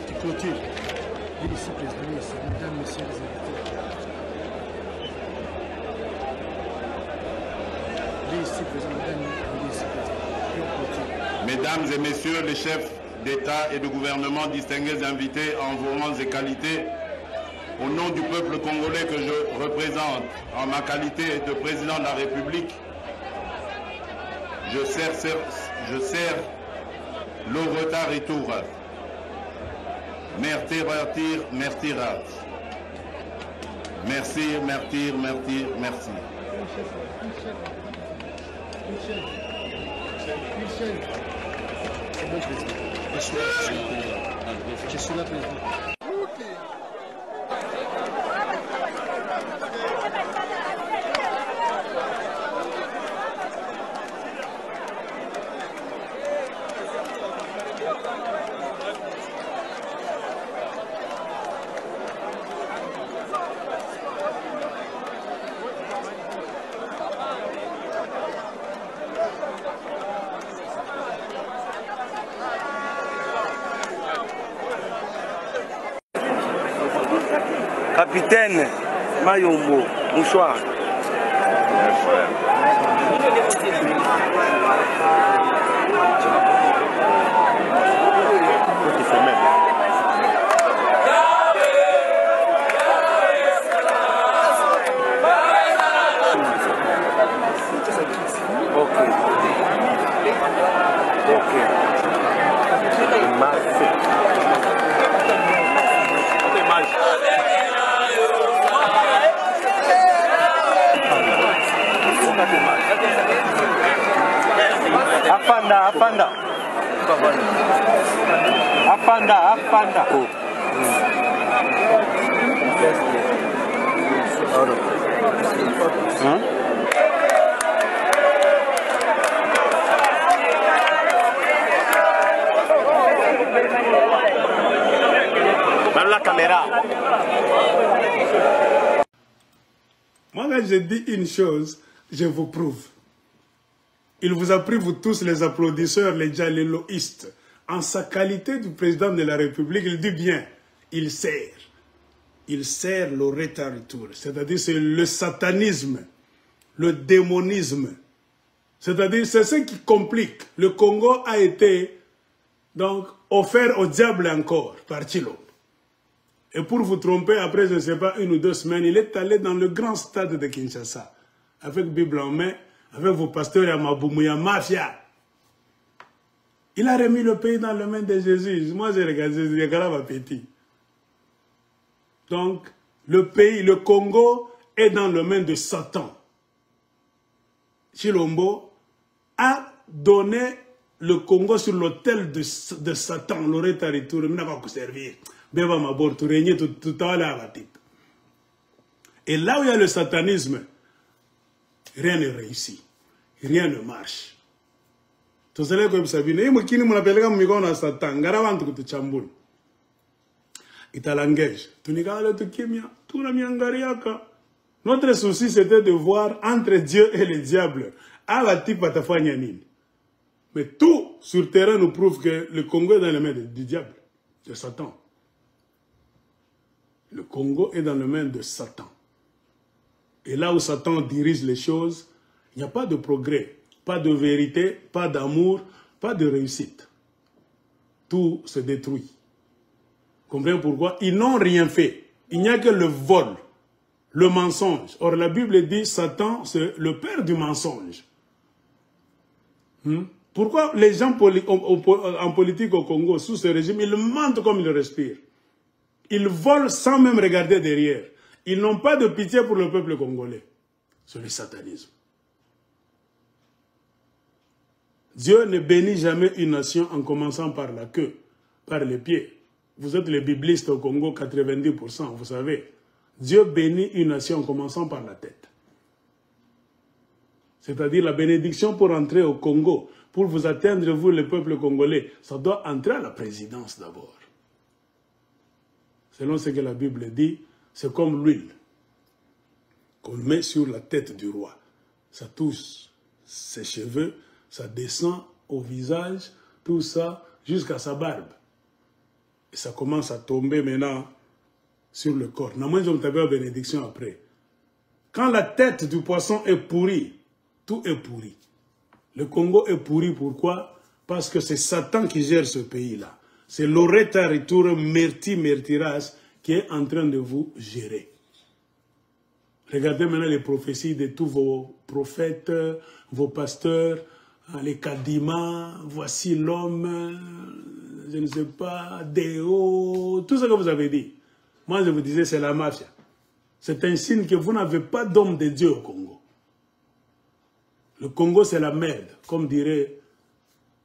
Tu clôtures. Il est ici, président, ici. Mesdames, messieurs les invités. Il est ici, président, mesdames, il est ici, président. Mesdames et messieurs les chefs d'État et de gouvernement, distingués invités en vos rangs et qualités, au nom du peuple congolais que je représente en ma qualité de président de la République, je sers le retard et tour. Merci, merci. C'est bon, président. Je suis là, président. Capitaine Mayombo, bonsoir. Afanda. Oh. Hein? Même la caméra. Moi, quand je dis une chose, je vous prouve. Il vous a pris, vous tous, les applaudisseurs, les djaléloïstes. En sa qualité de président de la République, il dit bien, il sert le retard-retour. C'est-à-dire, c'est le satanisme, le démonisme. C'est-à-dire, c'est ce qui complique. Le Congo a été, donc, offert au diable encore, par Tshilombo. Et pour vous tromper, après, je ne sais pas, 1 ou 2 semaines, il est allé dans le grand stade de Kinshasa, avec Bible en main, avec vos pasteurs Yamaboumouya, mafia. Il a remis le pays dans les mains de Jésus. Moi, j'ai regardé, j'ai grave appétit. Donc, le pays, le Congo, est dans les mains de Satan. Tshilombo a donné le Congo sur l'autel de Satan. On l'aurait arrêté, il n'a pas pu servir. Et là où il y a le satanisme, rien ne réussit. Rien ne marche. Notre souci, c'était de voir entre Dieu et le diable. Mais tout sur terrain nous prouve que le Congo est dans les mains du diable, de Satan. Le Congo est dans les mains de Satan. Et là où Satan dirige les choses, il n'y a pas de progrès, pas de vérité, pas d'amour, pas de réussite. Tout se détruit. Comprenez pourquoi? Ils n'ont rien fait. Il n'y a que le vol, le mensonge. Or, la Bible dit Satan, c'est le père du mensonge. Pourquoi les gens en politique au Congo, sous ce régime, ils mentent comme ils respirent? Ils volent sans même regarder derrière. Ils n'ont pas de pitié pour le peuple congolais. C'est le satanisme. Dieu ne bénit jamais une nation en commençant par la queue, par les pieds. Vous êtes les biblistes au Congo, 90%, vous savez. Dieu bénit une nation en commençant par la tête. C'est-à-dire la bénédiction pour entrer au Congo, pour vous atteindre, vous, le peuple congolais, ça doit entrer à la présidence d'abord. Selon ce que la Bible dit, c'est comme l'huile. qu'on met sur la tête du roi. Ça touche ses cheveux, ça descend au visage, tout ça, jusqu'à sa barbe. Et ça commence à tomber maintenant sur le corps. Normalement, je vais la bénédiction après. Quand la tête du poisson est pourrie, tout est pourri. Le Congo est pourri, pourquoi? Parce que c'est Satan qui gère ce pays-là. C'est Loretta Ritour Mertiras qui est en train de vous gérer. Regardez maintenant les prophéties de tous vos prophètes, vos pasteurs, les Kadima, voici l'homme, je ne sais pas, Déo, tout ce que vous avez dit. Moi, je vous disais, c'est la mafia. C'est un signe que vous n'avez pas d'homme de Dieu au Congo. Le Congo, c'est la merde, comme dirait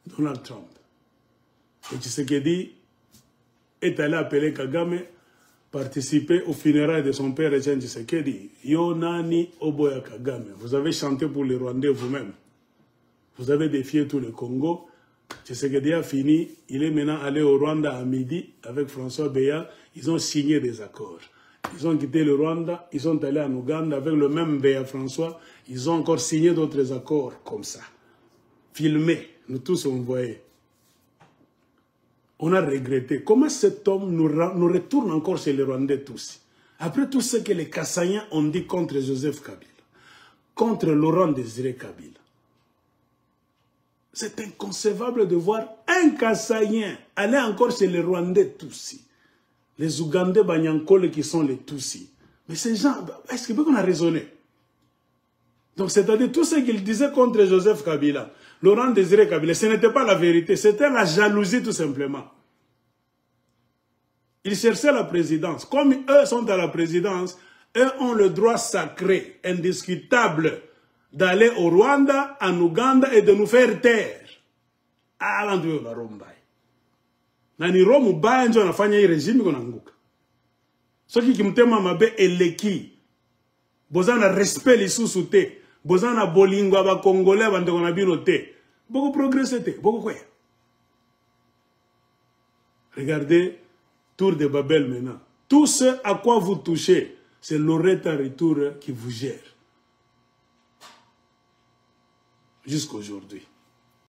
Donald Trump. Et Tshisekedi est allé appeler Kagame, participer aux funérailles de son père Etienne Tshisekedi. Yonani Oboya Kagame. Vous avez chanté pour les Rwandais vous-même. Vous avez défié tout le Congo. Tshisekedi a fini. Il est maintenant allé au Rwanda à midi avec François Beya. Ils ont signé des accords. Ils ont quitté le Rwanda. Ils sont allés en Ouganda avec le même Beya François. Ils ont encore signé d'autres accords comme ça. Filmés. Nous tous on voyait. On a regretté. Comment cet homme nous retourne encore chez les Rwandais tous? Après tout ce que les Kassaïens ont dit contre Joseph Kabila, contre Laurent Désiré Kabila. C'est inconcevable de voir un Kassaïen aller encore chez les Rwandais Tutsis. Les Ougandais Banyankole qui sont les Tutsis. Mais ces gens, est-ce qu'on a raisonné? Donc c'est-à-dire tout ce qu'ils disaient contre Joseph Kabila, Laurent Désiré Kabila, ce n'était pas la vérité, c'était la jalousie tout simplement. Ils cherchaient la présidence. Comme eux sont à la présidence, eux ont le droit sacré, indiscutable, d'aller au Rwanda, en Ouganda et de nous faire taire. Ah, l'endroit de la Rombaï. Nani Romu Baye njo anafanya hii régime qu'on anguka. Soki kimtema mabe eleki. Bozana respect lisusu te. Bozana bolingo aba Congolais bandeko na bino te. Beaucoup progresser te, beaucoup quoi. Regardez Tour de Babel maintenant. Tout ce à quoi vous touchez, c'est Loretta Ritour qui vous gère. Jusqu'aujourd'hui.